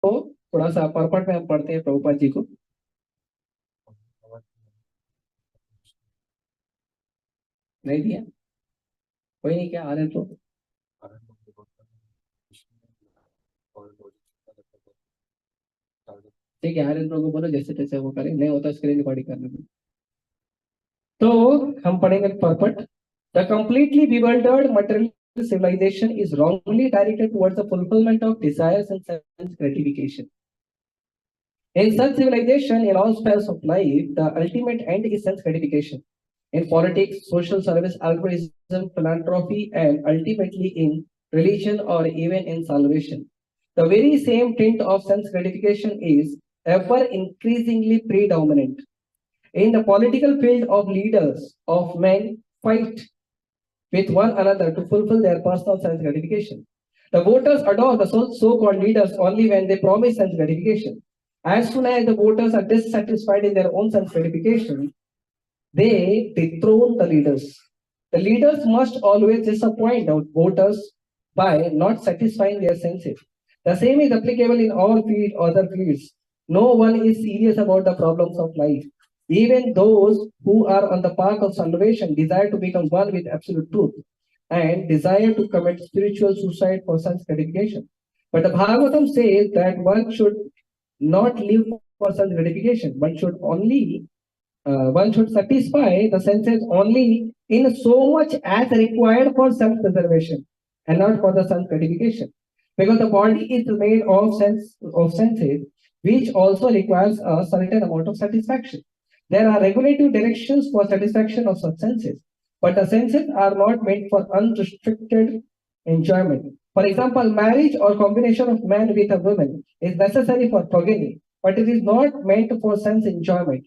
तो थोड़ा सा परपट में हम पढ़ते हैं प्रभुपाद जी को। नहीं दिया? कोई नहीं, क्या आ रहे हैं तो ठीक है, आ रहे हैं तो बोलो, जैसे तैसे वो करें, नहीं होता स्क्रीन रिकॉर्डिंग करने में। तो हम पढ़ेंगे purport. The completely bewildered material civilization is wrongly directed towards the fulfillment of desires and sense gratification. In such civilization, in all spheres of life, the ultimate end is sense gratification. In politics, social service, altruism, philanthropy, and ultimately in religion or even in salvation. The very same tint of sense gratification is ever increasingly predominant. In the political field of leaders of men fight with one another to fulfill their personal sense gratification. The voters adore the so-called leaders only when they promise sense gratification. As soon as the voters are dissatisfied in their own sense gratification, they dethrone the leaders. The leaders must always disappoint the voters by not satisfying their senses. The same is applicable in all other fields. No one is serious about the problems of life. Even those who are on the path of salvation desire to become one with absolute truth and desire to commit spiritual suicide for sense gratification. But the Bhagavatam says that one should not live for sense gratification. One should satisfy the senses only in so much as required for self-preservation and not for the self-gratification. Because the body is made of senses, which also requires a certain amount of satisfaction. There are regulative directions for satisfaction of such senses, but the senses are not meant for unrestricted enjoyment. For example, marriage or combination of man with a woman is necessary for progeny, but it is not meant for sense enjoyment.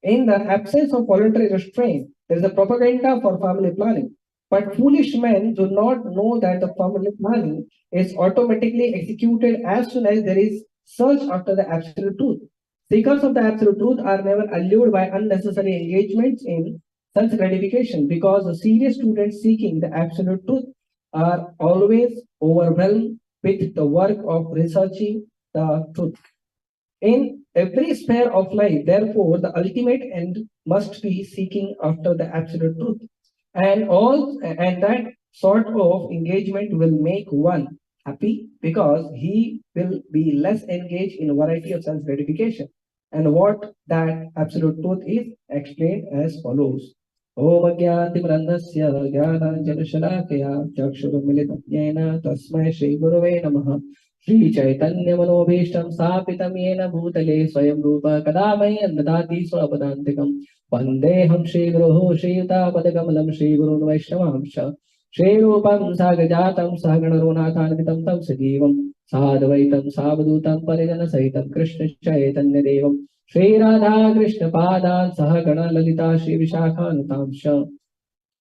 In the absence of voluntary restraint, there is a propaganda for family planning. But foolish men do not know that the family planning is automatically executed as soon as there is search after the absolute truth. Seekers of the absolute truth are never allured by unnecessary engagements in sense gratification because the serious students seeking the absolute truth are always overwhelmed with the work of researching the truth. In every sphere of life, therefore, the ultimate end must be seeking after the absolute truth. And that sort of engagement will make one happy because he will be less engaged in a variety of sense gratification. And what that absolute truth is explained as follows. ओम अज्ञातिमरन्धस्य ज्ञानाञ्जनशलाकया चक्षुरुन्मिलितं येन तस्मै श्रीगुरवे नमः। श्रीचैतन्यमनोभीष्टं स्थापितं येन भूतले स्वयं रूप कदा मह्यं ददाति स्वपदान्तिकं। वन्देऽहं श्रीगुरुः श्रीयुतापदकमलं श्रीगुरुन् वैष्णवांश। श्रीरूपं सागजातं सहगणरघुनाथान्वितं तं सजीवं साद्वैतं सावधूतं परिजनसहितं कृष्णचैतन्यदेवं श्रीराधा कृष्णपादान् सहगण ललिता श्रीविशाखान्वितांश।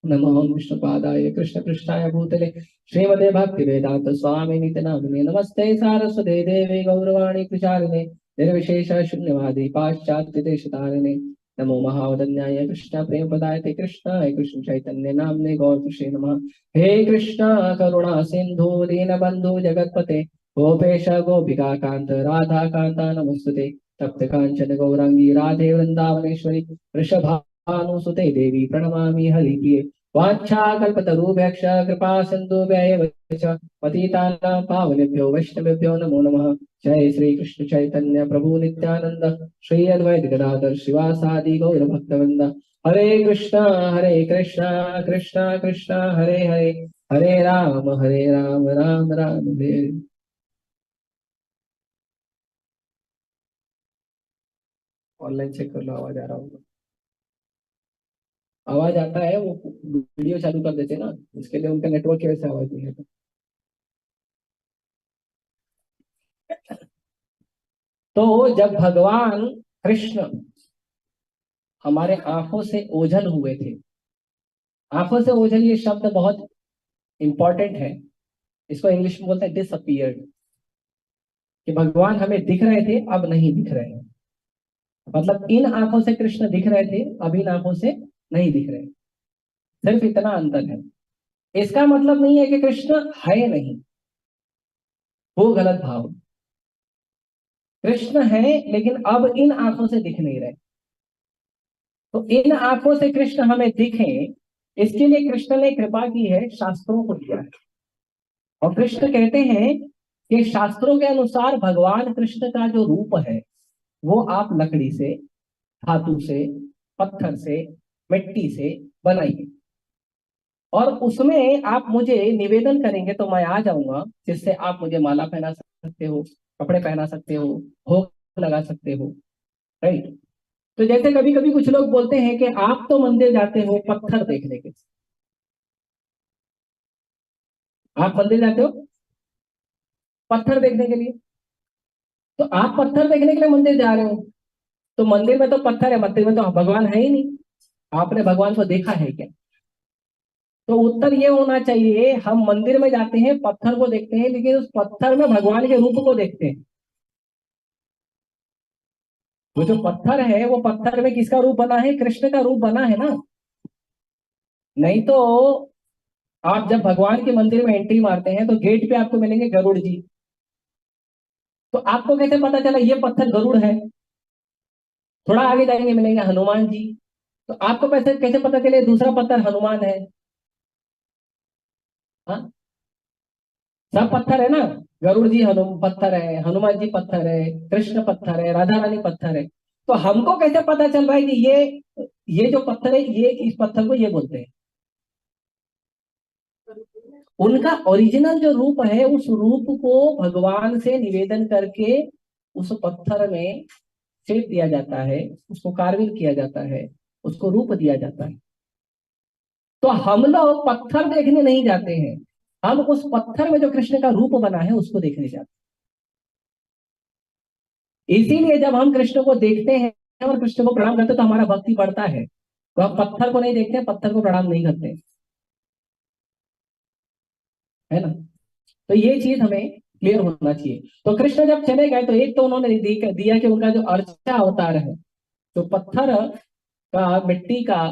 नमो विष्णुपादाय कृष्णपृष्ठाय भूतले श्रीमते भक्ति वेदांत स्वामी नित्य नामिने नमस्ते सारस्वते देवे गौरवाणी प्रचारिणे निर्विशेष शून्यवादी पाश्चात्य देशतारिणे नमो महावदन्याय कृष्ण प्रेम पदाय कृष्णाय कृष्ण चैतन्य नामने गौर कृष्ण नमः। हे कृष्ण करुणा सिंधु दीन बंधु जगतपते गोपेश गोपिका कांत राधा कांता नमस्तुते तप्त कांचन गौरांगी राधे वृंदावनेश्वरी वृषभानुसुते देवी प्रणमामि हरिप्रिये वाञ्छाकल्पतरुभ्यश्च कृपा सिन्धुभ्येव च पतितानां पावनेभ्यो वैष्णवेभ्यो नमो नमः। जय श्री कृष्ण चैतन्य प्रभु नित्यानंद श्री अद्वैत गदाधर शिवासादि गौर भक्तवृंद। हरे कृष्णा कृष्णा कृष्णा हरे हरे हरे राम राम राम हरे। ऑनलाइन चेक कर लो, आवाज आ रहा होगा। आवाज आता है, वो वीडियो चालू कर देते ना, इसके लिए उनका नेटवर्क की वजह से आवाज नहीं आता। तो जब भगवान कृष्ण हमारे आंखों से ओझल हुए थे, आंखों से ओझल ये शब्द बहुत इंपॉर्टेंट है। इसको इंग्लिश में बोलते हैं डिसअपियर्ड, कि भगवान हमें दिख रहे थे अब नहीं दिख रहे हैं। मतलब इन आंखों से कृष्ण दिख रहे थे, अब इन आंखों से नहीं दिख रहे। सिर्फ इतना अंतर है। इसका मतलब नहीं है कि कृष्ण है नहीं, वो गलत भाव। कृष्ण है लेकिन अब इन आंखों से दिख नहीं रहे। तो इन आंखों से कृष्ण हमें दिखे, इसके लिए कृष्ण ने कृपा की है, शास्त्रों को दिया है। और कृष्ण कहते हैं कि शास्त्रों के अनुसार भगवान कृष्ण का जो रूप है वो आप लकड़ी से, धातु से, पत्थर से, मिट्टी से बनाइए, और उसमें आप मुझे निवेदन करेंगे तो मैं आ जाऊंगा, जिससे आप मुझे माला पहना सकते हो, कपड़े पहना सकते हो, भोग लगा सकते हो। राइट। तो जैसे कभी कभी कुछ लोग बोलते हैं कि आप तो मंदिर जाते हो पत्थर देखने के, आप मंदिर जाते हो पत्थर देखने के लिए, तो आप पत्थर देखने के लिए मंदिर जा रहे हो, तो मंदिर में तो पत्थर है, मंदिर में तो भगवान है ही नहीं, आपने भगवान को देखा है क्या? तो उत्तर ये होना चाहिए, हम मंदिर में जाते हैं पत्थर को देखते हैं, लेकिन उस पत्थर में भगवान के रूप को देखते हैं। वो जो पत्थर है वो पत्थर में किसका रूप बना है? कृष्ण का रूप बना है ना। नहीं तो आप जब भगवान के मंदिर में एंट्री मारते हैं तो गेट पे आपको मिलेंगे गरुड़ जी, तो आपको कैसे पता चला ये पत्थर गरुड़ है? थोड़ा आगे जाएंगे मिलेंगे हनुमान जी, तो आपको कैसे कैसे पता चले दूसरा पत्थर हनुमान है? हाँ, सब पत्थर है ना। गरुड़ जी पत्थर है, हनुमान जी पत्थर है, कृष्ण पत्थर है, राधा रानी पत्थर है। तो हमको कैसे पता चल रहा है कि ये जो पत्थर है ये इस पत्थर को ये बोलते हैं? उनका ओरिजिनल जो रूप है उस रूप को भगवान से निवेदन करके उस पत्थर में शेप दिया जाता है, उसको कार्विंग किया जाता है, उसको रूप दिया जाता है। तो हम लोग पत्थर देखने नहीं जाते हैं, हम उस पत्थर में जो कृष्ण का रूप बना है उसको देखने जाते हैं। इसीलिए जब हम कृष्ण को देखते हैं और कृष्ण को प्रणाम करते हैं तो हमारा भक्ति बढ़ता है। तो हम पत्थर को नहीं देखते हैं, पत्थर को प्रणाम नहीं करते, है ना। तो ये चीज हमें क्लियर होना चाहिए। तो कृष्ण जब चले गए तो एक तो उन्होंने दिया कि उनका जो अर्चा अवतार है, जो पत्थर का, मिट्टी का,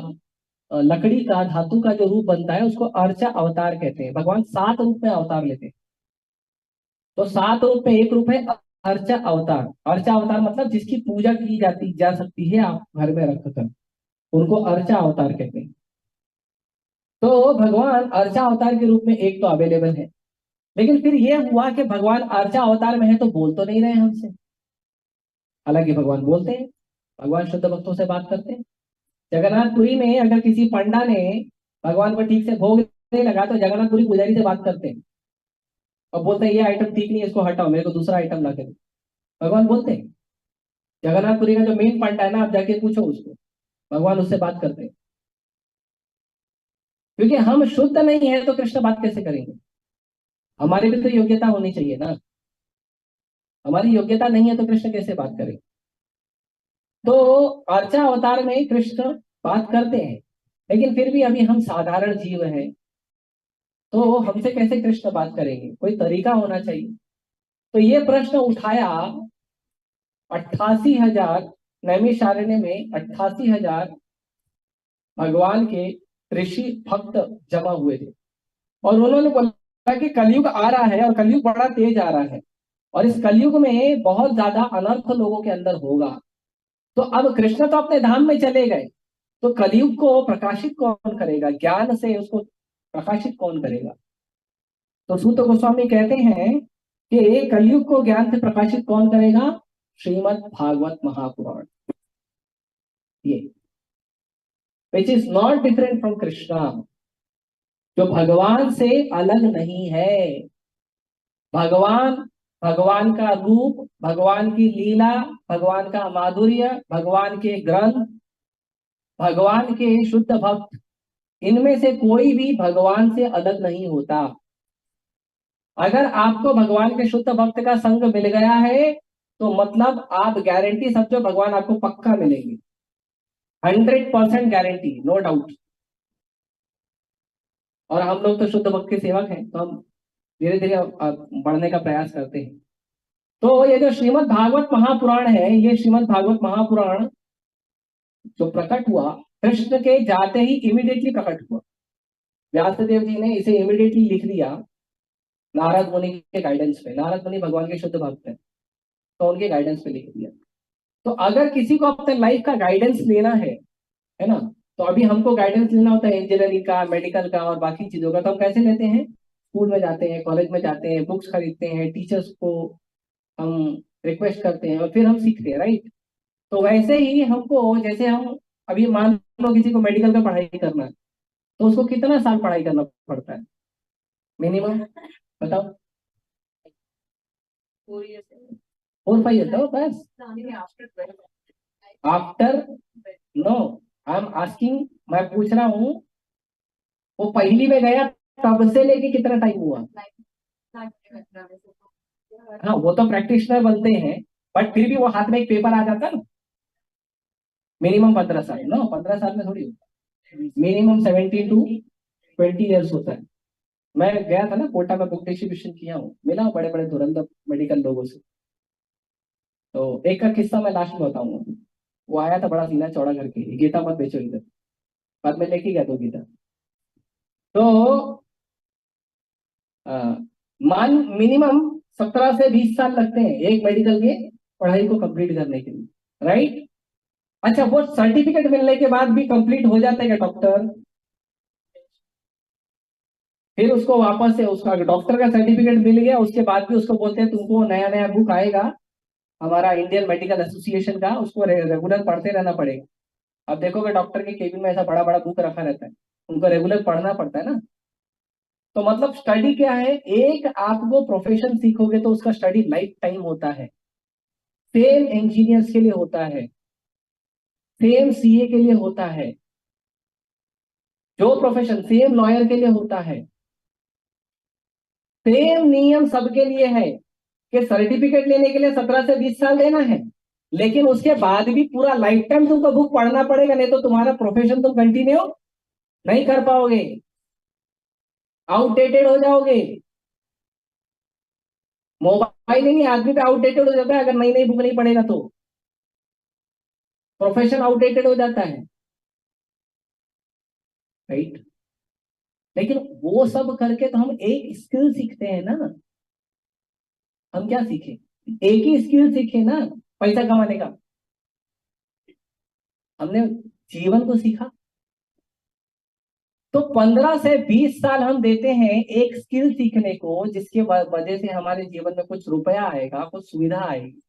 लकड़ी का, धातु का जो रूप बनता है उसको अर्चा अवतार कहते हैं। भगवान 7 रूप में अवतार लेते हैं। तो 7 रूप में एक रूप है अर्चा अवतार। अर्चा अवतार मतलब जिसकी पूजा की जाती जा सकती है आप घर में रख कर, उनको अर्चा अवतार कहते हैं। तो भगवान अर्चा अवतार के रूप में एक तो अवेलेबल है, लेकिन फिर ये हुआ कि भगवान अर्चा अवतार में है तो बोल तो नहीं रहे हमसे। हालांकि भगवान बोलते हैं, भगवान शुद्ध भक्तों से बात करते हैं। जगन्नाथपुरी में अगर किसी पंडा ने भगवान को ठीक से भोग नहीं लगा तो जगन्नाथपुरी पुजारी से बात करते हैं और बोलते हैं ये आइटम ठीक नहीं है, इसको हटाओ, मेरे को दूसरा आइटम ला के दो। भगवान बोलते हैं। जगन्नाथपुरी का जो मेन पंडा है ना, आप जाके पूछो उसको, भगवान उससे बात करते हैं। क्योंकि हम शुद्ध नहीं है तो कृष्ण बात कैसे करेंगे? हमारी भी तो योग्यता होनी चाहिए ना। हमारी योग्यता नहीं है तो कृष्ण कैसे बात करेंगे? तो अर्चा अवतार में कृष्ण बात करते हैं, लेकिन फिर भी अभी हम साधारण जीव हैं, तो हमसे कैसे कृष्ण बात करेंगे? कोई तरीका होना चाहिए। तो ये प्रश्न उठाया 88,000, नैमिषारण्य में 88,000 भगवान के ऋषि भक्त जमा हुए थे, और उन्होंने बोला कि कलयुग आ रहा है और कलयुग बड़ा तेज आ रहा है, और इस कलयुग में बहुत ज्यादा अनर्थ लोगों के अंदर होगा। तो अब कृष्ण तो अपने धाम में चले गए, तो कलयुग को प्रकाशित कौन करेगा? ज्ञान से उसको प्रकाशित कौन करेगा? तो सूत गोस्वामी कहते हैं कि कलयुग को ज्ञान से प्रकाशित कौन करेगा? श्रीमद् भागवत महापुराण, ये which is not different from Krishna, जो भगवान से अलग नहीं है। भगवान, भगवान का रूप, भगवान की लीला, भगवान का माधुर्य, भगवान के ग्रंथ, भगवान के शुद्ध भक्त, इनमें से कोई भी भगवान से अलग नहीं होता। अगर आपको भगवान के शुद्ध भक्त का संग मिल गया है तो मतलब आप गारंटी समझो भगवान आपको पक्का मिलेंगे, 100% गारंटी, नो डाउट। और हम लोग तो शुद्ध भक्त के सेवक हैं, तो हम धीरे धीरे बढ़ने का प्रयास करते हैं। तो ये जो श्रीमद् भागवत महापुराण है, ये श्रीमद् भागवत महापुराण जो प्रकट हुआ कृष्ण के जाते ही इमीडिएटली प्रकट हुआ। व्यासदेव जी ने इसे इमीडिएटली लिख दिया नारद मुनि के गाइडेंस पे। नारद मुनि भगवान के शुद्ध भक्त हैं। तो उनके गाइडेंस पे लिख दिया। तो अगर किसी को अपने लाइफ का गाइडेंस लेना है ना, तो अभी हमको गाइडेंस लेना होता है इंजीनियरिंग का, मेडिकल का और बाकी चीजों का, तो हम कैसे लेते हैं? स्कूल में जाते हैं, कॉलेज में जाते हैं, बुक्स खरीदते हैं, टीचर्स को हम रिक्वेस्ट करते हैं और फिर हम सीखते हैं, राइट? तो वैसे ही हमको, जैसे हम अभी मान लो किसी को मेडिकल का पढ़ाई करना है, तो उसको कितना साल पढ़ाई करना पड़ता है मिनिमम, बताओ? 4 5 years हो बस। After, no, I am asking, मैं पूछ रहा हूँ वो पहली में गया तब से लेके कितना टाइम हुआ? हाँ, वो तो प्रैक्टिशनर बनते हैं, बट फिर भी वो हाथ में एक पेपर आ जाता है ना। मिनिमम 15 साल, नो 15 साल में थोड़ी होता, मिनिमम 17 to 20 years होता है। मैं गया था ना कोटा में, बुक डिस्ट्रीब्यूशन किया हूँ, मिला हूँ बड़े बड़े धुरंधर मेडिकल लोगों से। तो एक का किस्सा मैं लास्ट में बताऊंगा। वो आया था बड़ा सीना चौड़ा करके, गीता मत बेचो इधर, बाद में लेके गया तो गीता। तो अ, मान मिनिमम 17 से 20 साल लगते हैं एक मेडिकल के पढ़ाई को कंप्लीट करने के लिए, राइट? अच्छा, वो सर्टिफिकेट मिलने के बाद भी कंप्लीट हो जाता है क्या डॉक्टर? फिर उसको वापस से उसका डॉक्टर का सर्टिफिकेट मिल गया, उसके बाद भी उसको बोलते हैं तुमको नया नया बुक आएगा हमारा इंडियन मेडिकल एसोसिएशन का, उसको रेगुलर पढ़ते रहना पड़ेगा। अब देखोगे डॉक्टर के केबिन में ऐसा बड़ा बड़ा बुक रखा रहता है, उनको रेगुलर पढ़ना पड़ता है ना। तो मतलब स्टडी क्या है, एक आप वो प्रोफेशन सीखोगे तो उसका स्टडी लाइफ टाइम होता है। सेम इंजीनियर्स के लिए होता है, सेम सीए के लिए होता है, जो प्रोफेशन सेम लॉयर के लिए होता है, सेम नियम सबके लिए है कि सर्टिफिकेट लेने के लिए 17 से 20 साल देना है, लेकिन उसके बाद भी पूरा लाइफ टाइम तुमको बुक पढ़ना पड़ेगा, नहीं तो तुम्हारा प्रोफेशन तुम कंटिन्यू नहीं कर पाओगे, आउटडेटेड हो जाओगे। मोबाइल ही नहीं, आदमी पे आउटडेटेड हो जाता है अगर नई नई बुक नहीं पढ़ेगा तो, प्रोफेशन आउटडेटेड हो जाता है, राइट? लेकिन वो सब करके तो हम एक स्किल सीखते हैं ना। हम क्या सीखे? एक ही स्किल सीखे ना, पैसा कमाने का। हमने जीवन को सीखा। तो 15 से 20 साल हम देते हैं एक स्किल सीखने को, जिसके वजह से हमारे जीवन में कुछ रुपया आएगा, कुछ सुविधा आएगी।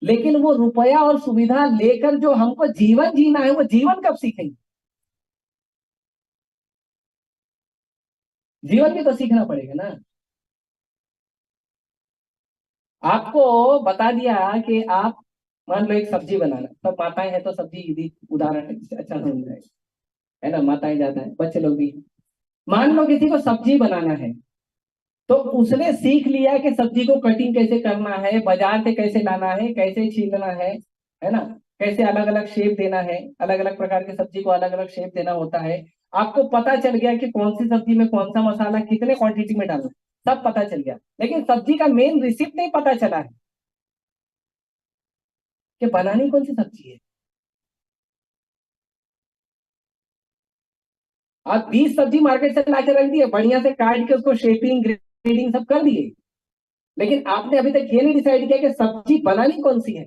लेकिन वो रुपया और सुविधा लेकर जो हमको जीवन जीना है, वो जीवन कब सीखेंगे? जीवन भी तो सीखना पड़ेगा ना। आपको बता दिया कि आप मान लो एक सब्जी बनाना, सब माताएं हैं तो सब्जी यदि उदाहरण है, इससे अच्छा समझ जाएगा, है ना? माताएं ज्यादा है, बच्चे लोग भी। मान लो किसी को सब्जी बनाना है, तो उसने सीख लिया कि सब्जी को कटिंग कैसे करना है, बाजार से कैसे लाना है, कैसे छीलना है ना? कैसे अलग अलग शेप देना है, अलग अलग प्रकार की सब्जी को अलग अलग शेप देना होता है। आपको पता चल गया कि कौन सी सब्जी में कौन सा मसाला कितने क्वांटिटी में डालना है, सब पता चल गया। लेकिन सब्जी का मेन रेसिपी नहीं पता चला है कि बनानी कौन सी सब्जी है। आप 20 सब्जी मार्केट से ला के रख दिए, बढ़िया से काट के उसको शेपिंग ग्रेडिंग सब कर दिए, लेकिन आपने अभी तक ये नहीं डिसाइड किया कि सब्जी बनानी कौन सी है।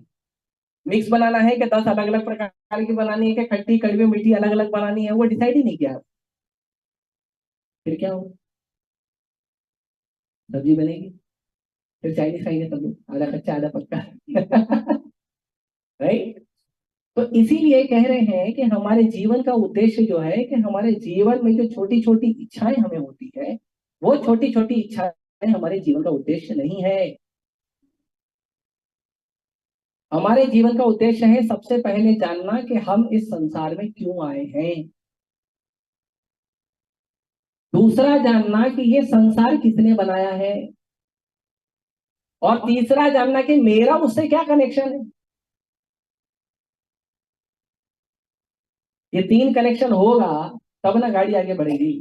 मिक्स बनाना है कि 10 अलग अलग प्रकार की बनानी है, कि खट्टी कड़वी मीठी अलग अलग बनानी है, वो डिसाइड ही नहीं किया। फिर क्या हो? सब्जी बनेगी, फिर चाइनीज खाएंगे सब लोग, आधा कच्चा आधा पक्का। राइट? तो इसीलिए कह रहे हैं कि हमारे जीवन का उद्देश्य जो है, कि हमारे जीवन में जो छोटी छोटी इच्छाएं हमें होती है, वो छोटी छोटी इच्छाएं हमारे जीवन का उद्देश्य नहीं है। हमारे जीवन का उद्देश्य है सबसे पहले जानना कि हम इस संसार में क्यों आए हैं। दूसरा, जानना कि ये संसार किसने बनाया है। और तीसरा, जानना कि मेरा उससे क्या कनेक्शन है। ये 3 कनेक्शन होगा तब ना गाड़ी आगे बढ़ेगी।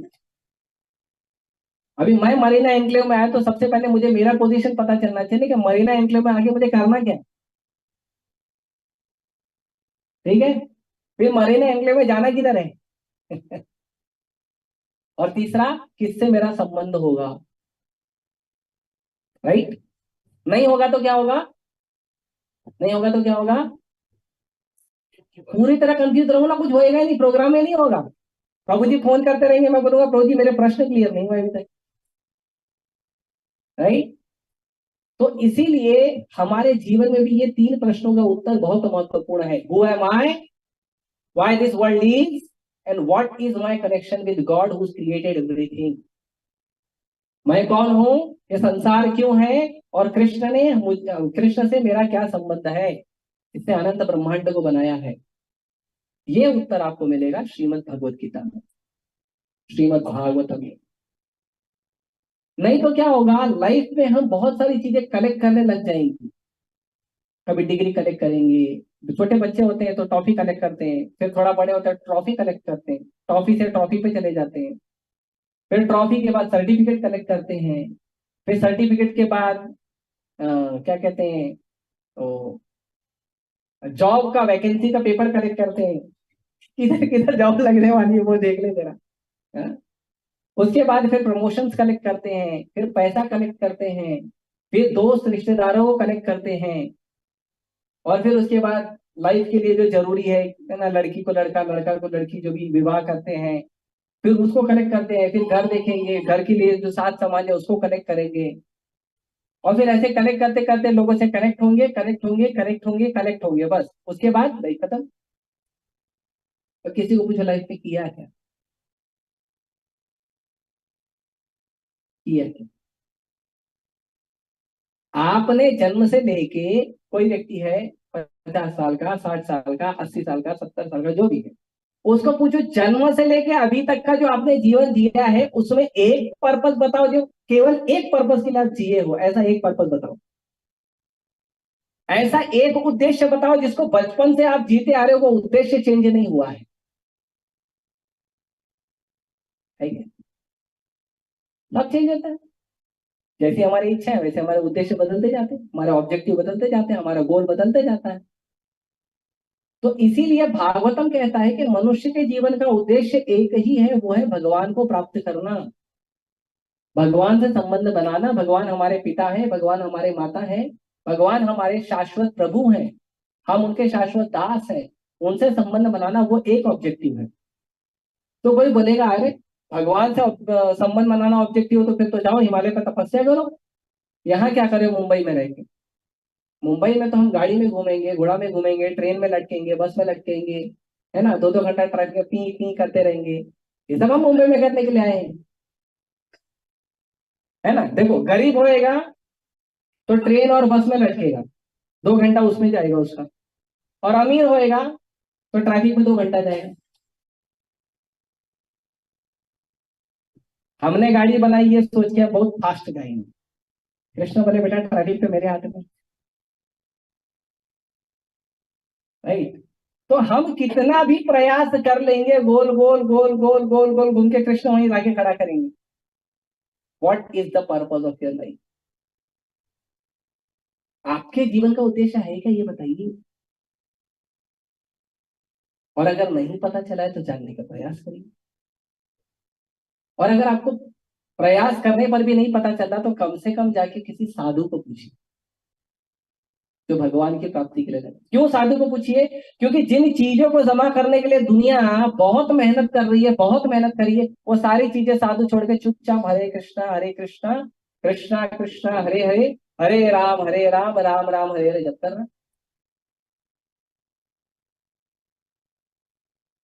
अभी मैं मरीना एनक्लेव में आया तो सबसे पहले मुझे मेरा पोजीशन पता चलना चाहिए कि मरीना एनक्लेव में आगे मुझे करना क्या है। ठीक है? फिर मरीना एनक्लेव में जाना किधर है। और तीसरा, किससे मेरा संबंध होगा। राइट? नहीं होगा तो क्या होगा? नहीं होगा तो क्या होगा? पूरी तरह कंफ्यूज रहो ना, कुछ होएगा ही नहीं, प्रोग्राम ही नहीं होगा। प्रभु जी फोन करते रहेंगे, मैं बोलूंगा प्रभु जी मेरे प्रश्न क्लियर नहीं हुए अभी तक, राइट? तो इसीलिए हमारे जीवन में भी ये तीन प्रश्नों का उत्तर बहुत महत्वपूर्ण है। Who am I, why this world is, and what is my connection with God who created everything. मैं कौन हूं, ये संसार क्यों है, और कृष्ण से मेरा क्या संबंध है, इसने अनंत ब्रह्मांड को बनाया है। ये उत्तर आपको मिलेगा श्रीमद् भगवत गीता में, श्रीमद् भागवतम में। नहीं तो क्या होगा, लाइफ में हम बहुत सारी चीजें कलेक्ट करने लग जाएंगी। कभी डिग्री कलेक्ट करेंगे, छोटे बच्चे होते हैं तो टॉफी कलेक्ट करते हैं, फिर थोड़ा बड़े होते हैं ट्रॉफी कलेक्ट करते हैं, टॉफी से ट्रॉफी पे चले जाते हैं, फिर ट्रॉफी के बाद सर्टिफिकेट कलेक्ट करते हैं, फिर सर्टिफिकेट के बाद क्या कहते हैं, तो जॉब का वैकेंसी का पेपर कलेक्ट करते हैं, किधर किधर जॉब लगने वाली है वो देख ले जरा। हाँ? उसके बाद फिर प्रमोशंस कलेक्ट करते हैं, फिर पैसा कलेक्ट करते हैं, फिर दोस्त रिश्तेदारों को कलेक्ट करते हैं, और फिर उसके बाद लाइफ के लिए जो जरूरी है ना, लड़की को लड़का, लड़का को लड़की, जो भी विवाह करते हैं, फिर उसको कलेक्ट करते हैं, फिर घर देखेंगे, घर के लिए जो साथ सामान है उसको कलेक्ट करेंगे, और फिर ऐसे कलेक्ट करते करते लोगों से कनेक्ट होंगे, कनेक्ट होंगे, कनेक्ट होंगे, कलेक्ट होंगे, बस उसके बाद लाइफ खत्म। तो किसी को पूछो लाइफ में किया क्या, किया क्या? आपने जन्म से लेके, कोई व्यक्ति है 50 साल का, 60 साल का, 80 साल का, 70 साल का, जो भी है, उसको पूछो जन्म से लेके अभी तक का जो आपने जीवन जिया है उसमें एक पर्पस बताओ, जो केवल एक पर्पस के लिए आप जिए हो, ऐसा एक पर्पस बताओ, ऐसा एक उद्देश्य बताओ जिसको बचपन से आप जीते आ रहे हो, वो उद्देश्य चेंज नहीं हुआ है क्या? सब चेंज होता है, जैसी हमारी इच्छा है वैसे हमारे उद्देश्य बदलते जाते हैं, हमारे ऑब्जेक्टिव बदलते जाते हैं, हमारा गोल बदलते जाता है। तो इसीलिए भागवतम कहता है कि मनुष्य के जीवन का उद्देश्य एक ही है, वो है भगवान को प्राप्त करना, भगवान से संबंध बनाना। भगवान हमारे पिता है, भगवान हमारे माता है, भगवान हमारे शाश्वत प्रभु हैं, हम उनके शाश्वत दास हैं, उनसे संबंध बनाना वो एक ऑब्जेक्टिव है। तो कोई बोलेगा अरे भगवान से संबंध बनाना ऑब्जेक्टिव हो तो फिर तो जाओ हिमालय पर तपस्या करो, यहाँ क्या करे मुंबई में रह के? मुंबई में तो हम गाड़ी में घूमेंगे, घोड़ा में घूमेंगे, ट्रेन में लटकेंगे, बस में लटकेंगे, है ना, 2-2 घंटा ट्रैफिक पी पी करते रहेंगे, ये सब हम मुंबई में करने के लिए आए हैं, है ना? देखो गरीब होएगा तो ट्रेन और बस में लटकेगा, 2 घंटा उसमें जाएगा उसका, और अमीर होएगा तो ट्रैफिक में 2 घंटा जाएगा। हमने गाड़ी बनाई ये सोच के बहुत फास्ट जाएंगे, कृष्ण बोले बेटा ट्रैफिक तो मेरे हाथ में, राइट? तो हम कितना भी प्रयास कर लेंगे, गोल गोल गोल गोल गोल गोल घूम के कृष्ण वहीं लाके खड़ा करेंगे। What is the purpose of your life? आपके जीवन का उद्देश्य है क्या, ये बताइए। और अगर नहीं पता चला है तो जानने का प्रयास करिए, और अगर आपको प्रयास करने पर भी नहीं पता चला तो कम से कम जाके किसी साधु को पूछिए जो भगवान की प्राप्ति के लिए लगे। क्यों साधु को पूछिए? क्योंकि जिन चीजों को जमा करने के लिए दुनिया बहुत मेहनत कर रही है, बहुत मेहनत कर रही है, वो सारी चीजें साधु छोड़ के चुपचाप हरे कृष्णा कृष्णा कृष्णा हरे हरे, हरे राम राम राम हरे हरे जप कर रहा।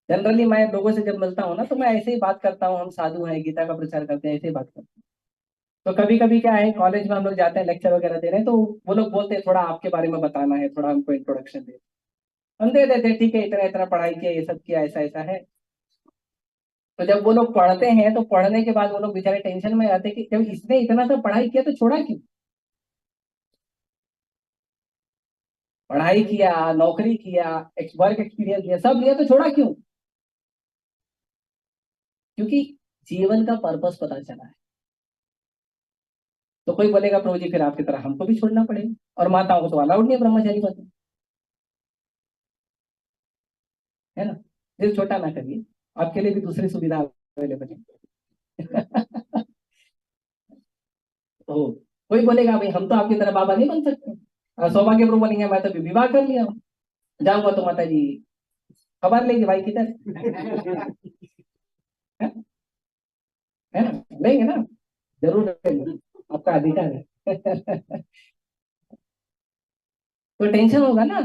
जनरली मैं लोगों से जब मिलता हूँ ना तो मैं ऐसे ही बात करता हूँ, हम साधु हैं, गीता का प्रचार करते हैं, ऐसे ही बात करते हैं। तो कभी कभी क्या है, कॉलेज में हम लोग जाते हैं लेक्चर वगैरह दे रहे हैं, तो वो लोग बोलते हैं थोड़ा आपके बारे में बताना है, थोड़ा हमको इंट्रोडक्शन दे। हम दे देते हैं, ठीक है इतना इतना पढ़ाई किया, ये सब किया, ऐसा ऐसा है। तो जब वो लोग पढ़ते हैं तो पढ़ने के बाद वो लोग बेचारे टेंशन में आते हैं कि जब इसने इतना सब पढ़ाई किया तो छोड़ा क्यों? पढ़ाई किया, नौकरी किया, वर्क एक्सपीरियंस लिया, सब लिया, तो छोड़ा क्यों? क्योंकि जीवन का पर्पस पता चला है। तो कोई बोलेगा प्रभु जी फिर आपकी तरह हमको भी छोड़ना पड़ेगा, और माताओं को तो अलाउड नहीं है ब्रह्मचारी पद, है ना? दिल छोटा ना करिए, आपके लिए भी दूसरी सुविधा अवेलेबल है। तो कोई बोलेगा भाई हम तो आपकी तरह बाबा नहीं बन सकते, सौभाग्य प्रभु बोलेंगे मैं तो विवाह कर लिया हूँ, जाऊंगा तो माता जी खबर लेंगे भाई किधर है है ना, लेंगे ना, जरूर लेंगे, आपका अधिकार है तो टेंशन होगा ना,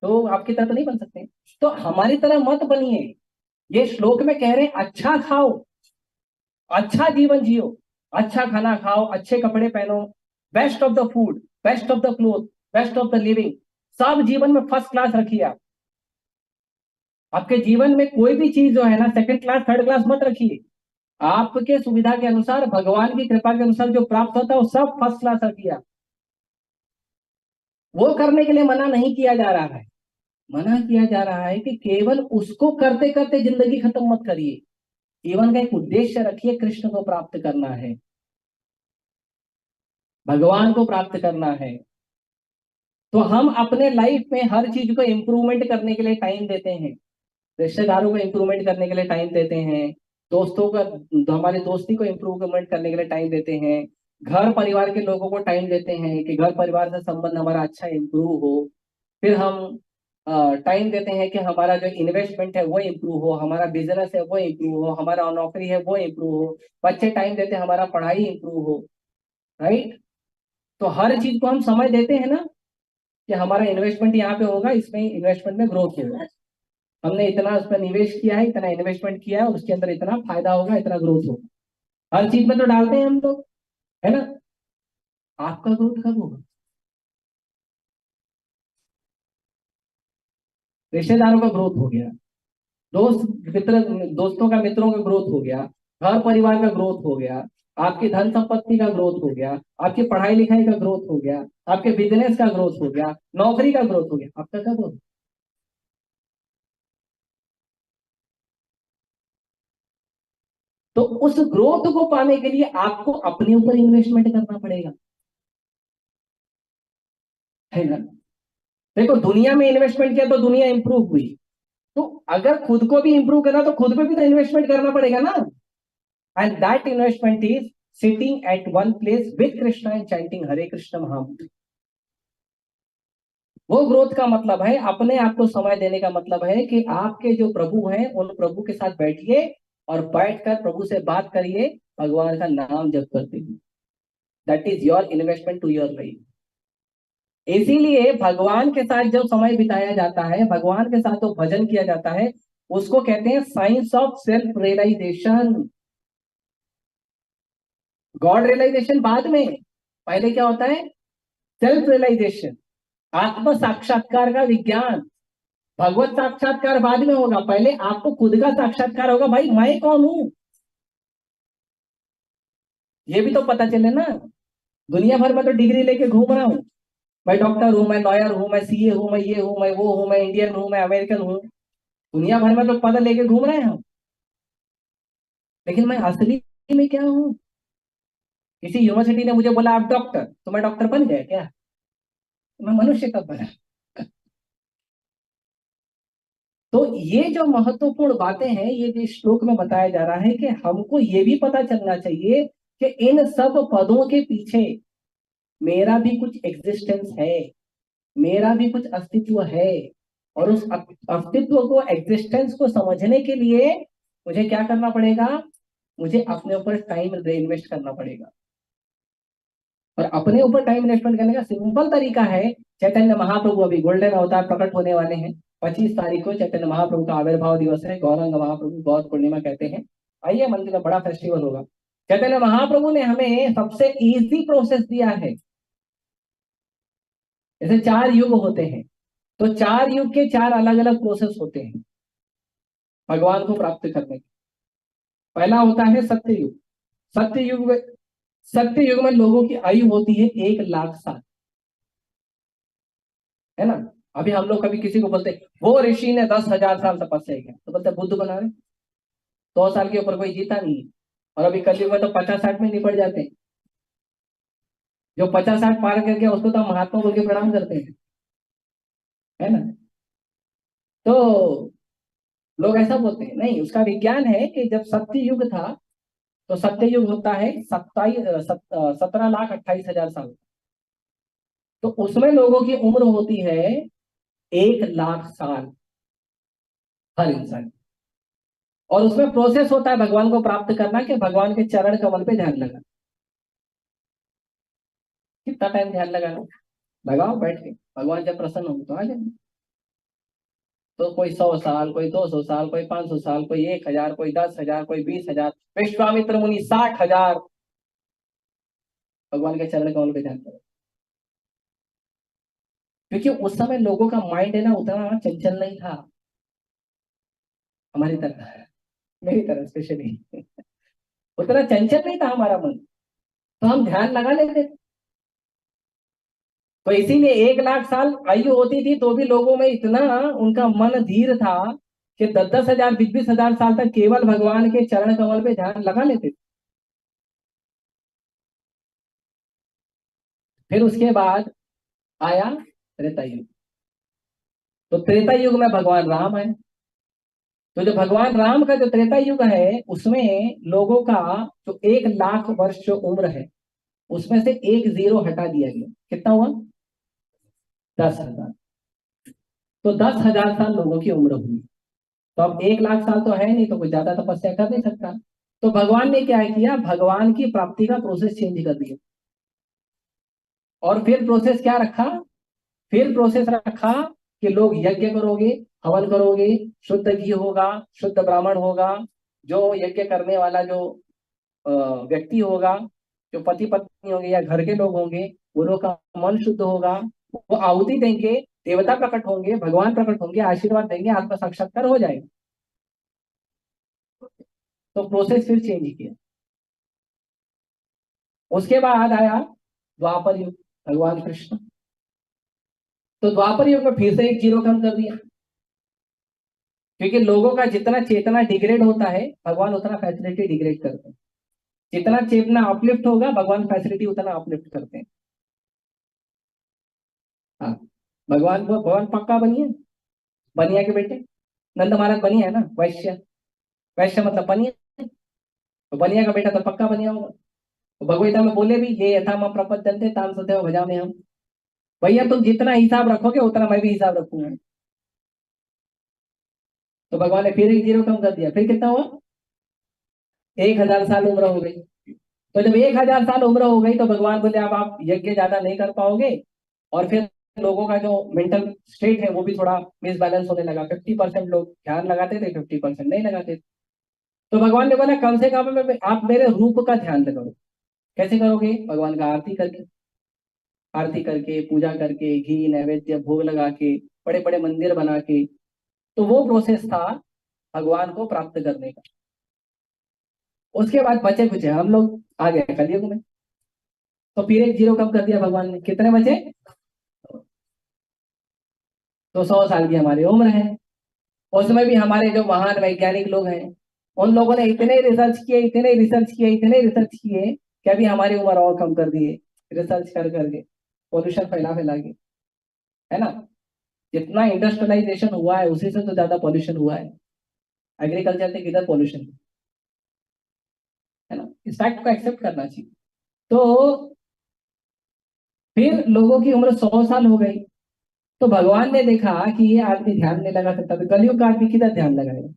तो आपकी तरह तो नहीं बन सकते, तो हमारी तरह मत बनिए। ये श्लोक में कह रहे हैं अच्छा खाओ, अच्छा जीवन जियो, अच्छा खाना खाओ, अच्छे कपड़े पहनो, best of the food, best of the cloth, best of the living, सब जीवन में फर्स्ट क्लास रखिए आप। आपके जीवन में कोई भी चीज जो है ना सेकंड क्लास थर्ड क्लास मत रखिए, आपके सुविधा के अनुसार भगवान की कृपा के अनुसार जो प्राप्त होता है वो सब फर्स्ट क्लास रखिए आप। वो करने के लिए मना नहीं किया जा रहा है, मना किया जा रहा है कि केवल उसको करते करते जिंदगी खत्म मत करिए, जीवन का एक उद्देश्य रखिए, कृष्ण को प्राप्त करना है, भगवान को प्राप्त करना है। तो हम अपने लाइफ में हर चीज को इम्प्रूवमेंट करने के लिए टाइम देते हैं, रिश्तेदारों को इम्प्रूवमेंट करने के लिए टाइम देते हैं, दोस्तों का, हमारी दोस्ती को इम्प्रूवमेंट करने के लिए टाइम देते हैं, घर परिवार के लोगों को टाइम देते हैं कि घर परिवार से संबंध हमारा अच्छा इम्प्रूव हो। फिर हम टाइम देते हैं कि हमारा जो इन्वेस्टमेंट है वो इम्प्रूव हो, हमारा बिजनेस है वो इम्प्रूव हो, हमारा नौकरी है वो इम्प्रूव हो, बच्चे टाइम देते हैं हमारा पढ़ाई इम्प्रूव हो। राइट, तो हर चीज को हम समय देते हैं ना कि हमारा इन्वेस्टमेंट यहाँ पे होगा, इसमें इन्वेस्टमेंट में ग्रोथ होगा, हमने इतना उसमें निवेश किया है, इतना इन्वेस्टमेंट किया है, उसके अंदर इतना फायदा होगा, इतना ग्रोथ होगा, हर चीज में तो डालते हैं हम लोग, है ना। आपका ग्रोथ कब होगा? रिश्तेदारों का ग्रोथ हो गया, दोस्तों का मित्रों का ग्रोथ हो गया, घर परिवार का ग्रोथ हो गया, आपकी धन संपत्ति का ग्रोथ हो गया, आपकी पढ़ाई लिखाई का ग्रोथ हो गया, आपके बिजनेस का ग्रोथ हो गया, नौकरी का ग्रोथ हो गया, आपका कब होगा? तो उस ग्रोथ को पाने के लिए आपको अपने ऊपर इन्वेस्टमेंट करना पड़ेगा, है ना। देखो दुनिया में इन्वेस्टमेंट किया तो दुनिया इंप्रूव हुई, तो अगर खुद को भी इंप्रूव करना तो खुद पे भी तो इन्वेस्टमेंट करना पड़ेगा ना। And that investment is sitting at one place with Krishna and chanting Hare Krishna महामंत्र। वो ग्रोथ का मतलब है अपने आप को समय देने का, मतलब है कि आपके जो प्रभु हैं उन प्रभु के साथ बैठिए और बैठकर प्रभु से बात करिए, भगवान का नाम जप करते हुए। That is your investment to your life. इसीलिए भगवान के साथ जो समय बिताया जाता है, भगवान के साथ जो भजन किया जाता है, उसको कहते हैं science of self realization. God realization बाद में, पहले क्या होता है? सेल्फ रियलाइजेशन, आत्म साक्षात्कार का विज्ञान। भगवत साक्षात्कार बाद में होगा, पहले आपको खुद का साक्षात्कार होगा, भाई मैं कौन हूं, ये भी तो पता चले ना। दुनिया भर में तो डिग्री लेके घूम रहा हूं, मैं डॉक्टर हूं, मैं लॉयर हूं, मैं सीए हूं, मैं ये हूं, मैं वो हूं, मैं इंडियन हूं, मैं अमेरिकन हूं, दुनिया भर में तो पद लेके घूम रहे हैं हम, लेकिन मैं असली में क्या हूँ? किसी यूनिवर्सिटी ने मुझे बोला आप डॉक्टर, तो मैं डॉक्टर बन गया क्या? मैं मनुष्य कब बना? तो ये जो महत्वपूर्ण बातें हैं, ये जो श्लोक में बताया जा रहा है कि हमको ये भी पता चलना चाहिए कि इन सब पदों के पीछे मेरा भी कुछ एग्जिस्टेंस है, मेरा भी कुछ अस्तित्व है, और उस अस्तित्व को, एग्जिस्टेंस को समझने के लिए मुझे क्या करना पड़ेगा? मुझे अपने ऊपर टाइम इन्वेस्ट करना पड़ेगा। और अपने ऊपर टाइम इन्वेस्टमेंट करने का सिंपल तरीका है, चैतन्य महाप्रभु अभी गोल्डन अवतार प्रकट होने वाले हैं, 25 तारीख को चैतन्य महाप्रभु का आविर्भाव दिवस है, गौरांग महाप्रभु गौर पूर्णिमा कहते हैं। आइए, मंदिर में बड़ा फेस्टिवल होगा। चैतन्य महाप्रभु ने हमें सबसे इजी प्रोसेस दिया है। जैसे 4 युग होते हैं, तो 4 युग के 4 अलग अलग प्रोसेस होते हैं भगवान को प्राप्त करने के। पहला होता है सत्य युग। सत्य युग में, सत्य युग में लोगों की आयु होती है 1 लाख साल, है ना। अभी हम लोग कभी किसी को बोलते वो ऋषि ने 10,000 साल तपस्या किया, तो बोलते बुद्ध बना रहे, 100 साल के ऊपर कोई जीता नहीं है। और अभी कलयुग में तो 50-60 में निपट जाते हैं, जो 50-60 पार कर गया उसको तो हम महात्मा बोल के प्रणाम करते हैं, है ना। तो लोग ऐसा बोलते हैं, नहीं, उसका विज्ञान है कि जब सत्य युग था, तो सत्य युग होता है 17,28,000 साल, तो उसमें लोगों की उम्र होती है 1 लाख साल हर इंसान की। और उसमें प्रोसेस होता है भगवान को प्राप्त करना, कि भगवान के चरण कमल पे ध्यान लगा। कितना टाइम ध्यान लगाना, लगाओ बैठ के, भगवान जब प्रसन्न हो तो आ जाए। तो कोई 100 साल, कोई 200 साल, कोई 500 साल, कोई 1,000, कोई 10,000, कोई 20,000, विश्वामित्र मुनि 60,000 भगवान के चरण कमल पे ध्यान करो। क्योंकि उस समय लोगों का माइंड है ना उतना चंचल नहीं था, हमारी तरह, मेरी तरह स्पेशली उतना चंचल नहीं था हमारा मन, तो हम ध्यान लगा लेते थे। तो इसीलिए 1 लाख साल आयु होती थी तो भी लोगों में इतना उनका मन धीर था कि 10-10 हजार, 20-20 हजार साल तक केवल भगवान के चरण कमल पे ध्यान लगा लेते थे। फिर उसके बाद आया त्रेता युग। तो त्रेता युग में भगवान राम आए। तो जो भगवान राम का जो त्रेता युग है उसमें लोगों का जो 1 लाख वर्ष जो उम्र है उसमें से एक जीरो हटा दिया गया। कितना हुआ? 10,000। तो 10,000 साल लोगों की उम्र हुई। तो अब 1 लाख साल तो है नहीं, तो कोई ज्यादा तपस्या कर नहीं सकता। तो भगवान ने क्या किया, भगवान की प्राप्ति का प्रोसेस चेंज कर दिया। और फिर प्रोसेस क्या रखा? फिर प्रोसेस रखा कि लोग यज्ञ करोगे, हवन करोगे, शुद्ध घी होगा, शुद्ध ब्राह्मण होगा, जो यज्ञ करने वाला जो अ, व्यक्ति होगा, जो पति पत्नी होंगे या घर के लोग होंगे, वो लोग का मन शुद्ध होगा, वो आहुति देंगे, देवता प्रकट होंगे, भगवान प्रकट होंगे, आशीर्वाद देंगे, आत्म साक्षात्कार हो जाएगा। तो प्रोसेस फिर चेंज किया। उसके बाद आया द्वापर युग, भगवान कृष्ण। तो द्वापर युग में फिर से एक जीरो कम कर दिया। क्योंकि लोगों का जितना चेतना डिग्रेड होता है भगवान उतना फैसिलिटी डिग्रेड करते हैं। जितना चेतना अपलिफ्ट होगा भगवान फैसिलिटी उतना अपलिफ्ट करते हैं। हाँ, भगवान पक्का बनिए, बनिया के बेटे नंद महाराज बनिया है ना, वैश्य। वैश्य मतलब बनिया, तो बनिया का बेटा तो पक्का बनिया होगा। तो भगवगीता में बोले भी, ये यथा मम प्रपद्यन्ते तां तथैव भजामि हम। भैया तुम जितना हिसाब रखोगे उतना मैं भी हिसाब रखूंगा। तो भगवान ने फिर एक जीरो कम कर दिया। फिर कितना हुआ? 1,000 साल उम्र हो गई। तो जब 1,000 साल उम्र हो गई तो भगवान बोले अब आप यज्ञ ज्यादा नहीं कर पाओगे। और फिर लोगों का जो मेंटल स्टेट है वो भी थोड़ा मिसबैलेंस होने लगा। 50% लोग ध्यान लगाते थे, 50% नहीं लगाते थे। तो भगवान ने बोला कम से कम आप मेरे रूप का ध्यान लगाओ। कैसे करोगे? भगवान का आरती करके, आरती करके, पूजा करके, घी नैवेद्य भोग लगा के, बड़े बड़े मंदिर बना के। तो वो प्रोसेस था भगवान को प्राप्त करने का। उसके बाद बचे कुचे हम लोग आ गए कलयुग में। तो फिर एक जीरो कम कर दिया भगवान ने। कितने बचे? तो 100 साल की हमारी उम्र है। उसमें भी हमारे जो महान वैज्ञानिक लोग हैं उन लोगों ने इतने रिसर्च किए, इतने रिसर्च किए, इतने रिसर्च किए कि अभी हमारी उम्र और कम कर दी है, रिसर्च कर करके, पोल्यूशन फैला फैला के, है ना। जितना इंडस्ट्रियलाइजेशन हुआ है उसी से तो ज्यादा पॉल्यूशन हुआ है। एग्रीकल्चर से किधर पॉल्यूशन, है ना। इस फैक्ट को एक्सेप्ट करना चाहिए। तो फिर लोगों की उम्र 100 साल हो गई। तो भगवान ने देखा कि ये आदमी ध्यान नहीं लगा सकता, तो कलयुग का आदमी किधर ध्यान लगाएगा।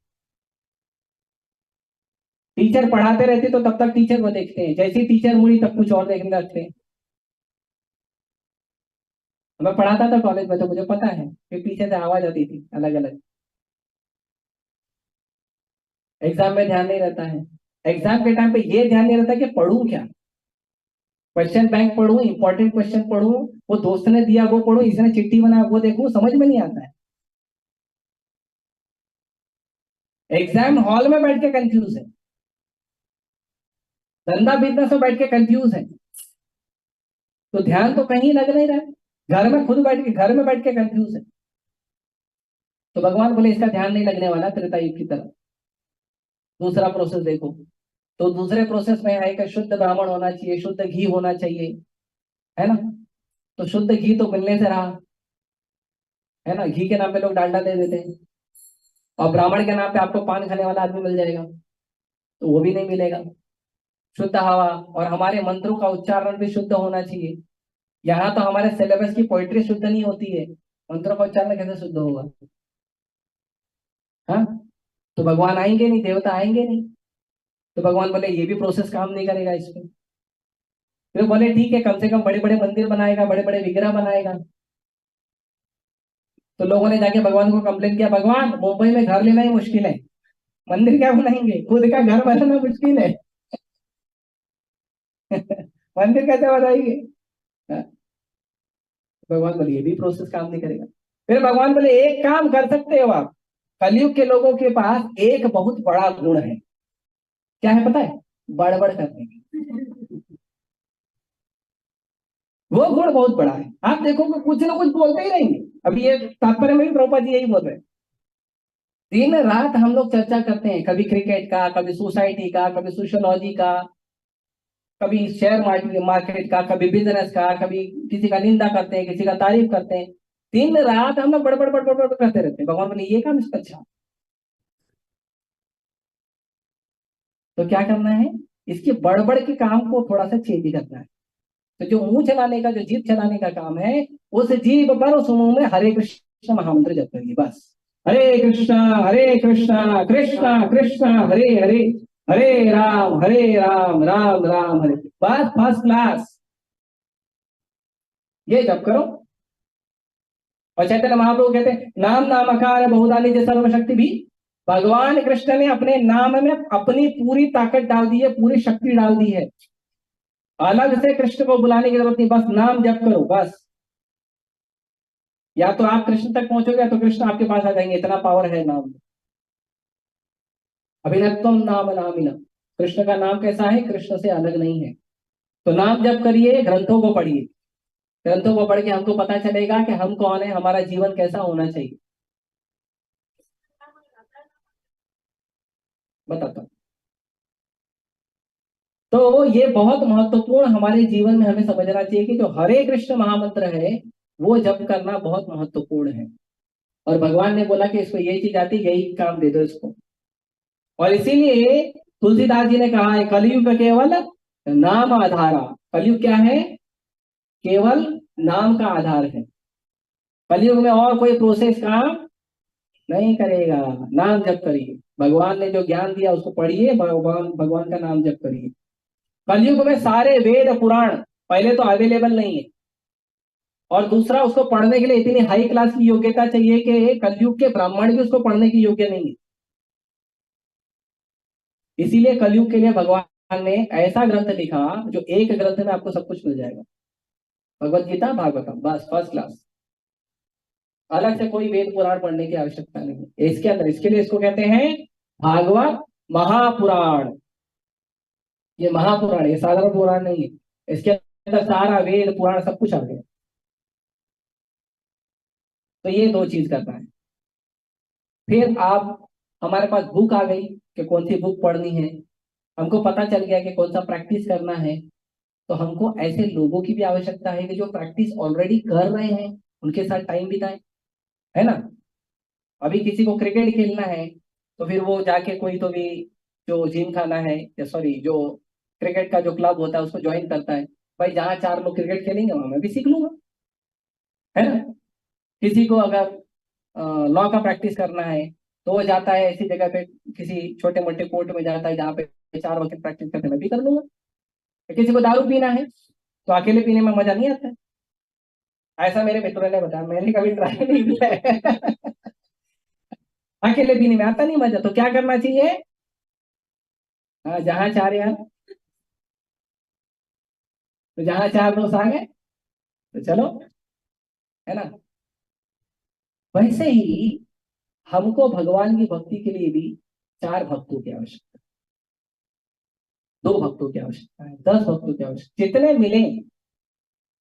टीचर पढ़ाते रहते तो तब तक टीचर को देखते हैं, जैसे ही टीचर मुड़ी तब कुछ और देखने लगते हैं। मैं पढ़ाता था कॉलेज में तो मुझे पता है कि पीछे से आवाज आती थी अलग अलग। एग्जाम में ध्यान नहीं रहता है। एग्जाम के टाइम पे ये ध्यान नहीं रहता कि पढ़ूं क्या, क्वेश्चन बैंक पढ़ूं, इंपॉर्टेंट क्वेश्चन पढ़ूं, वो दोस्त ने दिया वो पढ़ूं, इसने चिट्ठी बनाया वो देखूं, समझ में नहीं आता है। एग्जाम हॉल में बैठ के कंफ्यूज है, धंधा बिजनेस में बैठ के कंफ्यूज है। तो ध्यान तो कहीं लग नहीं रहा है, घर में खुद बैठ के, घर में बैठ के कंफ्यूज है। तो भगवान बोले इसका ध्यान नहीं लगने वाला त्रेता युग की तरह। दूसरा प्रोसेस देखो। तो दूसरे प्रोसेस में है कि शुद्ध ब्राह्मण होना चाहिए, शुद्ध घी होना चाहिए, है ना। तो शुद्ध घी तो मिलने से रहा, है ना। घी के नाम पे लोग डालडा दे देते हैं, और ब्राह्मण के नाम पे आपको पान खाने वाला आदमी मिल जाएगा, तो वो भी नहीं मिलेगा। शुद्ध हवा, और हमारे मंत्रों का उच्चारण भी शुद्ध होना चाहिए, यहाँ तो हमारे सिलेबस की पोइट्री शुद्ध नहीं होती है, मंत्रों का उच्चारण कैसे शुद्ध होगा? हाँ, तो भगवान आएंगे नहीं, देवता आएंगे नहीं। तो भगवान बोले ये भी प्रोसेस काम नहीं करेगा इसमें। फिर बोले ठीक है, कम से कम बड़े बड़े मंदिर बनाएगा, बड़े बड़े विग्रह बनाएगा। तो लोगों ने जाके भगवान को कंप्लेन किया, भगवान मुंबई में घर लेना ही मुश्किल है, मंदिर क्या बनाएंगे, खुद का घर बनाना मुश्किल है। मंदिर कैसे बनाएंगे? हाँ, भगवान बोले ये भी प्रोसेस काम नहीं करेगा। फिर भगवान बोले एक काम कर सकते हो आप, कलयुग के लोगों के पास एक बहुत बड़ा गुण है। क्या है पता है? बड़बड़ करने की। वो गुण बहुत बड़ा है, आप देखोगे कुछ ना कुछ बोलते ही रहेंगे। अभी ये तात्पर्य में भी प्रभुपाद जी यही बोल रहे हैं। दिन रात हम लोग चर्चा करते हैं, कभी क्रिकेट का, कभी सोसाइटी का, कभी सोशियोलॉजी का, कभी शेयर मार्केट मार्केट का, कभी बिजनेस का, कभी किसी का निंदा करते हैं, किसी का तारीफ करते हैं। दिन रात हम लोग बड़बड़ बड़बड़ बड़बड़ करते रहते हैं। भगवान बोले ये काम इसका अच्छा। तो क्या करना है, इसकी बड़बड़ के काम को थोड़ा सा चेंज करना है। तो जो मुंह चलाने का, जो जीभ चलाने का काम है, उस जीभ पर उस मुंह में हरे कृष्ण महामंत्र जप करिए बस। हरे कृष्णा कृष्णा कृष्णा हरे हरे, हरे राम राम राम हरे। बस फर्स्ट क्लास, ये जप करो। और चैतन्य महाप्रभु कहते हैं नाम नामकार बहुधा निज सर्वशक्ति भी। भगवान कृष्ण ने अपने नाम में अपनी पूरी ताकत डाल दी है, पूरी शक्ति डाल दी है। अलग से कृष्ण को बुलाने की जरूरत नहीं, बस नाम जप करो बस। या तो आप कृष्ण तक पहुंचोगे, या तो कृष्ण आपके पास आ जाएंगे, इतना पावर है नाम में। अभिनत्वम नाम नामिना, कृष्ण का नाम कैसा है, कृष्ण से अलग नहीं है। तो नाम जप करिए, ग्रंथों को पढ़िए। ग्रंथों को पढ़ के हमको पता चलेगा कि हम कौन है, हमारा जीवन कैसा होना चाहिए। बताता हूं। तो ये बहुत महत्वपूर्ण हमारे जीवन में हमें समझना चाहिए कि जो हरे कृष्ण महामंत्र है, वो जप करना बहुत महत्वपूर्ण है। और भगवान ने बोला कि इसको ये चीज आती, यही काम दे दो इसको। और इसीलिए तुलसीदास जी ने कहा है कलयुग का केवल नाम आधारा। कलयुग क्या है? केवल नाम का आधार है। कलयुग में और कोई प्रोसेस काम नहीं करेगा। नाम जप करिए, भगवान ने जो ज्ञान दिया उसको पढ़िए, भगवान भगवान का नाम जप करिए। कलयुग में सारे वेद पुराण पहले तो अवेलेबल नहीं है, और दूसरा उसको पढ़ने के लिए इतनी हाई क्लास की योग्यता चाहिए कि कलयुग के ब्राह्मण भी उसको पढ़ने की योग्य नहीं है। इसीलिए कलयुग के लिए भगवान ने ऐसा ग्रंथ लिखा जो एक ग्रंथ में आपको सब कुछ मिल जाएगा। भगवत गीता भागवतम, बस फर्स्ट क्लास। अलग से कोई वेद पुराण पढ़ने की आवश्यकता नहीं है इसके अंदर। इसके लिए इसको कहते हैं भागवत महापुराण। ये महापुराण, ये साधारण पुराण नहीं है। इसके अंदर सारा वेद पुराण सब कुछ आ गया। तो ये दो चीज करना है। फिर आप, हमारे पास बुक आ गई कि कौन सी बुक पढ़नी है, हमको पता चल गया कि कौन सा प्रैक्टिस करना है। तो हमको ऐसे लोगों की भी आवश्यकता है कि जो प्रैक्टिस ऑलरेडी कर रहे हैं, उनके साथ टाइम बिताएं, है ना। अभी किसी को क्रिकेट खेलना है, तो फिर वो जाके कोई तो भी जो जिम खाना है, या सॉरी जो क्रिकेट का जो क्लब होता है उसको ज्वाइन करता है। भाई जहाँ चार लोग क्रिकेट खेलेंगे वहां मैं भी सीख लूंगा, है ना। किसी को अगर लॉ का प्रैक्टिस करना है, तो वो जाता है ऐसी जगह पे, किसी छोटे मोटे कोर्ट में जाता है जहाँ पे चार वक्त प्रैक्टिस करते हैं, मैं भी कर लूंगा। किसी को दारू पीना है, तो अकेले पीने में मजा नहीं आता है। ऐसा मेरे मित्रों ने बताया, मैंने कभी ट्राई नहीं किया है। अकेले पीने में आता नहीं मजा, तो क्या करना चाहिए? हाँ, जहाँ चार यार, तो जहाँ चार दोस्त आ गए तो चलो, है ना। वैसे ही हमको भगवान की भक्ति के लिए भी चार भक्तों की आवश्यकता, दो भक्तों की आवश्यकता है, 10 भक्तों की आवश्यकता, जितने मिले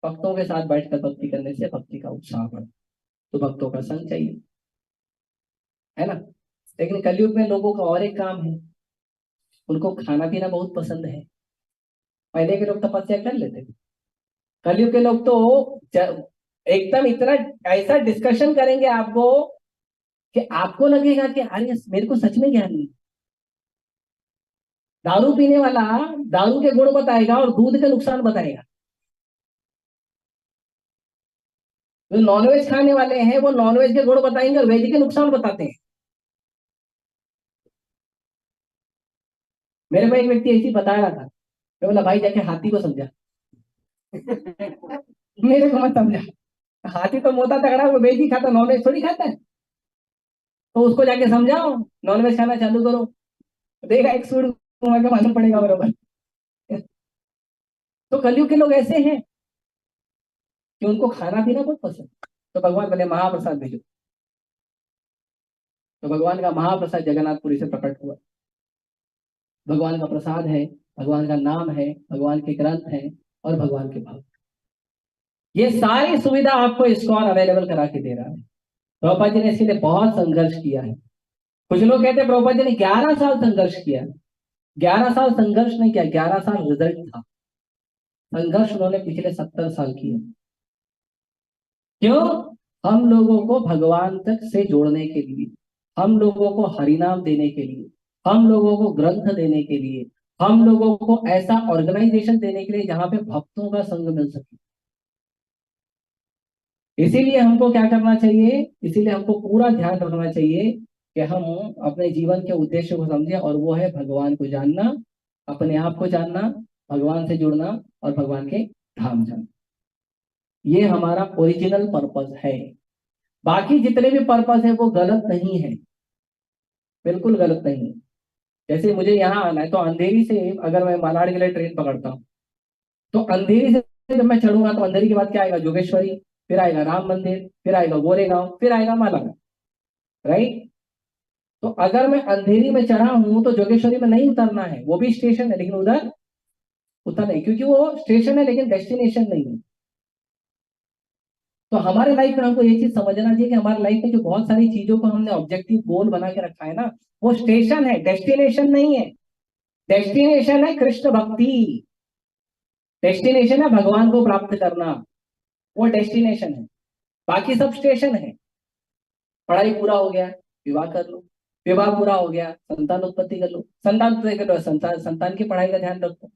भक्तों के साथ बैठकर भक्ति करने से भक्ति का उत्साह बढ़ता। तो भक्तों का संग चाहिए, है ना। लेकिन कलयुग में लोगों का और एक काम है, उनको खाना पीना बहुत पसंद है। पहले के लोग तपस्या कर लेते थे, कलयुग के लोग तो एकदम इतना ऐसा डिस्कशन करेंगे आपको कि आपको लगेगा कि अरे मेरे को सच में ज्ञान नहीं। दारू पीने वाला दारू के गुण बताएगा और दूध के नुकसान बताएगा। जो नॉनवेज खाने वाले हैं वो नॉनवेज के गुण बताएंगे और वेज के नुकसान बताते हैं। मेरे को एक व्यक्ति ऐसी बता रहा था, मैं बोला भाई जाके हाथी को समझा। मेरे को मत समझा, हाथी तो मोटा तगड़ा वो वेज ही खाता, नॉनवेज थोड़ी खाता है। तो उसको जाके समझाओ नॉनवेज खाना चालू करो, देखा एक सूट घुमा के मालूम पड़ेगा बरोबर। तो कलयुग के लोग ऐसे हैं कि उनको खाना पीना बहुत पसंद। तो भगवान बोले महाप्रसाद भेजो। तो भगवान का महाप्रसाद जगन्नाथपुरी से प्रकट हुआ। भगवान का प्रसाद है, भगवान का नाम है, भगवान के ग्रंथ है और भगवान के भक्त। ये सारी सुविधा आपको इस्कॉन अवेलेबल करा के दे रहा है। प्रभुपाद जी ने इसके लिए बहुत संघर्ष किया है। कुछ लोग कहते हैं प्रभुपाद जी ने 11 साल संघर्ष किया। 11 साल संघर्ष नहीं किया, 11 साल रिजल्ट था। संघर्ष उन्होंने पिछले 70 साल किया। क्यों? हम लोगों को भगवान तक से जोड़ने के लिए, हम लोगों को हरिनाम देने के लिए, हम लोगों को ग्रंथ देने के लिए, हम लोगों को ऐसा ऑर्गेनाइजेशन देने के लिए जहां पे भक्तों का संग मिल सके। इसीलिए हमको क्या करना चाहिए, इसीलिए हमको पूरा ध्यान रखना चाहिए कि हम अपने जीवन के उद्देश्य को समझें, और वो है भगवान को जानना, अपने आप को जानना, भगवान से जुड़ना और भगवान के धाम जाना। ये हमारा ओरिजिनल पर्पस है। बाकी जितने भी पर्पस है वो गलत नहीं है, बिल्कुल गलत नहीं है। जैसे मुझे यहाँ आना है तो अंधेरी से अगर मैं मालाड के लिए ट्रेन पकड़ता हूँ, तो अंधेरी से जब मैं चढ़ूंगा तो अंधेरी के बाद क्या आएगा, जोगेश्वरी, फिर आएगा राम मंदिर, फिर आएगा गोरेगांव, फिर आएगा मालाड, राइट। तो अगर मैं अंधेरी में चढ़ा हूं तो जोगेश्वरी में नहीं उतरना है, वो भी स्टेशन है लेकिन उधर उतरना है, क्योंकि वो स्टेशन है लेकिन डेस्टिनेशन नहीं है। तो हमारे लाइफ में हमको ये चीज समझना चाहिए कि हमारे लाइफ में जो बहुत सारी चीजों को हमने ऑब्जेक्टिव गोल बना के रखा है ना, वो स्टेशन है, डेस्टिनेशन नहीं है। डेस्टिनेशन है कृष्ण भक्ति, डेस्टिनेशन है भगवान को प्राप्त करना, वो डेस्टिनेशन है। बाकी सब स्टेशन है। पढ़ाई पूरा हो गया, विवाह कर लो, विवाह पूरा हो गया, संतान उत्पत्ति कर लो, संतान उत्पत्ति कर लो, संतान की पढ़ाई का ध्यान रखो,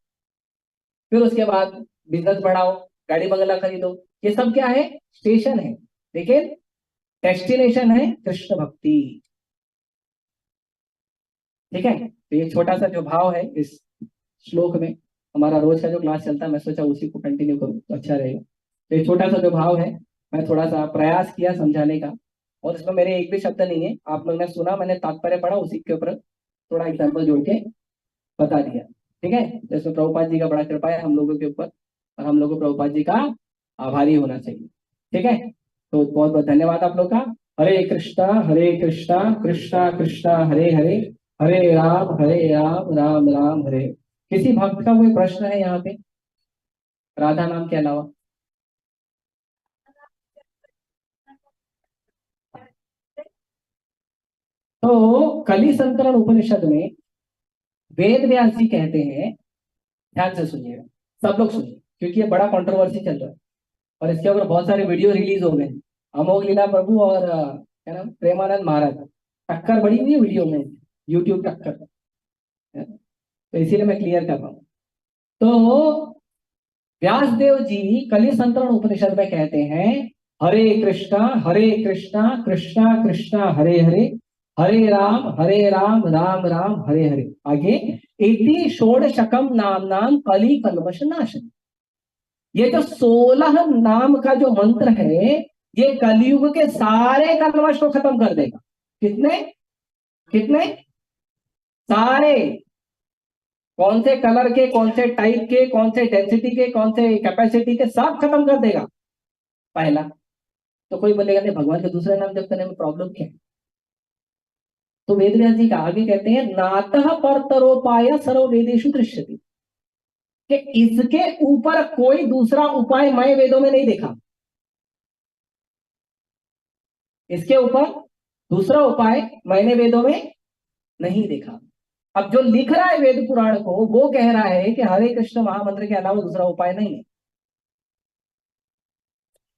फिर उसके बाद बिजनेस बढ़ाओ, गाड़ी बंगला खरीदो। ये सब क्या है, स्टेशन है, लेकिन डेस्टिनेशन है कृष्ण भक्ति। ठीक है, तो ये छोटा सा जो भाव है इस श्लोक में, हमारा रोज का जो क्लास चलता है मैं सोचा उसी को कंटिन्यू करूँ तो अच्छा रहेगा। तो ये छोटा सा जो भाव है, मैं थोड़ा सा प्रयास किया समझाने का, और इसमें मेरे एक भी शब्द नहीं है, आप लोग ने सुना, मैंने तात्पर्य पढ़ा, उसी के ऊपर थोड़ा एग्जाम्पल जोड़ के बता दिया। ठीक है, जैसे प्रभुपाद जी का बड़ा कृपा है हम लोगों के ऊपर, और हम लोग को प्रभुपाद जी का आभारी होना चाहिए। ठीक है, तो बहुत बहुत धन्यवाद आप लोग का। हरे कृष्णा कृष्णा कृष्णा हरे हरे, हरे राम राम राम हरे। किसी भक्त का कोई प्रश्न है यहाँ पे, राधा नाम के अलावा? तो कली संतरण उपनिषद में वेद व्यास जी कहते हैं, ध्यान से सुनिएगा, सब लोग सुनिए, क्योंकि ये बड़ा कंट्रोवर्सी चल रहा है और इसके ऊपर बहुत सारे वीडियो रिलीज हो गए। अमोघ लीला प्रभु और क्या नाम, प्रेमानंद महाराज, टक्कर बड़ी हुई है वीडियो में, यूट्यूब टक्कर है। तो इसीलिए मैं क्लियर कर रहा हूँ। तो व्यासदेव जी कलि संतरण उपनिषद में कहते हैं, हरे कृष्णा कृष्णा कृष्णा हरे हरे, हरे राम राम राम हरे हरे। आगे, इति षोडशकम नाम नाम कली कल्मष नाशन। ये जो 16 नाम का जो मंत्र है, ये कलयुग के सारे कल्मष को खत्म कर देगा। कितने कितने? सारे। कौन से कलर के, कौन से टाइप के, कौन से डेंसिटी के, कौन से कैपेसिटी के, सब खत्म कर देगा। पहला। तो कोई बोलेगा नहीं भगवान के दूसरे नाम जप करने में प्रॉब्लम क्या है? तो वेदव्यास जी का आगे कहते हैं, नातः परतरोपाय सर्व वेदेषु दृश्यते, कि इसके ऊपर कोई दूसरा उपाय मैं वेदों में नहीं देखा। इसके ऊपर दूसरा उपाय मैंने वेदों में नहीं देखा। अब जो लिख रहा है वेद पुराण को, वो कह रहा है कि हरे कृष्ण महामंत्र के अलावा दूसरा उपाय नहीं है।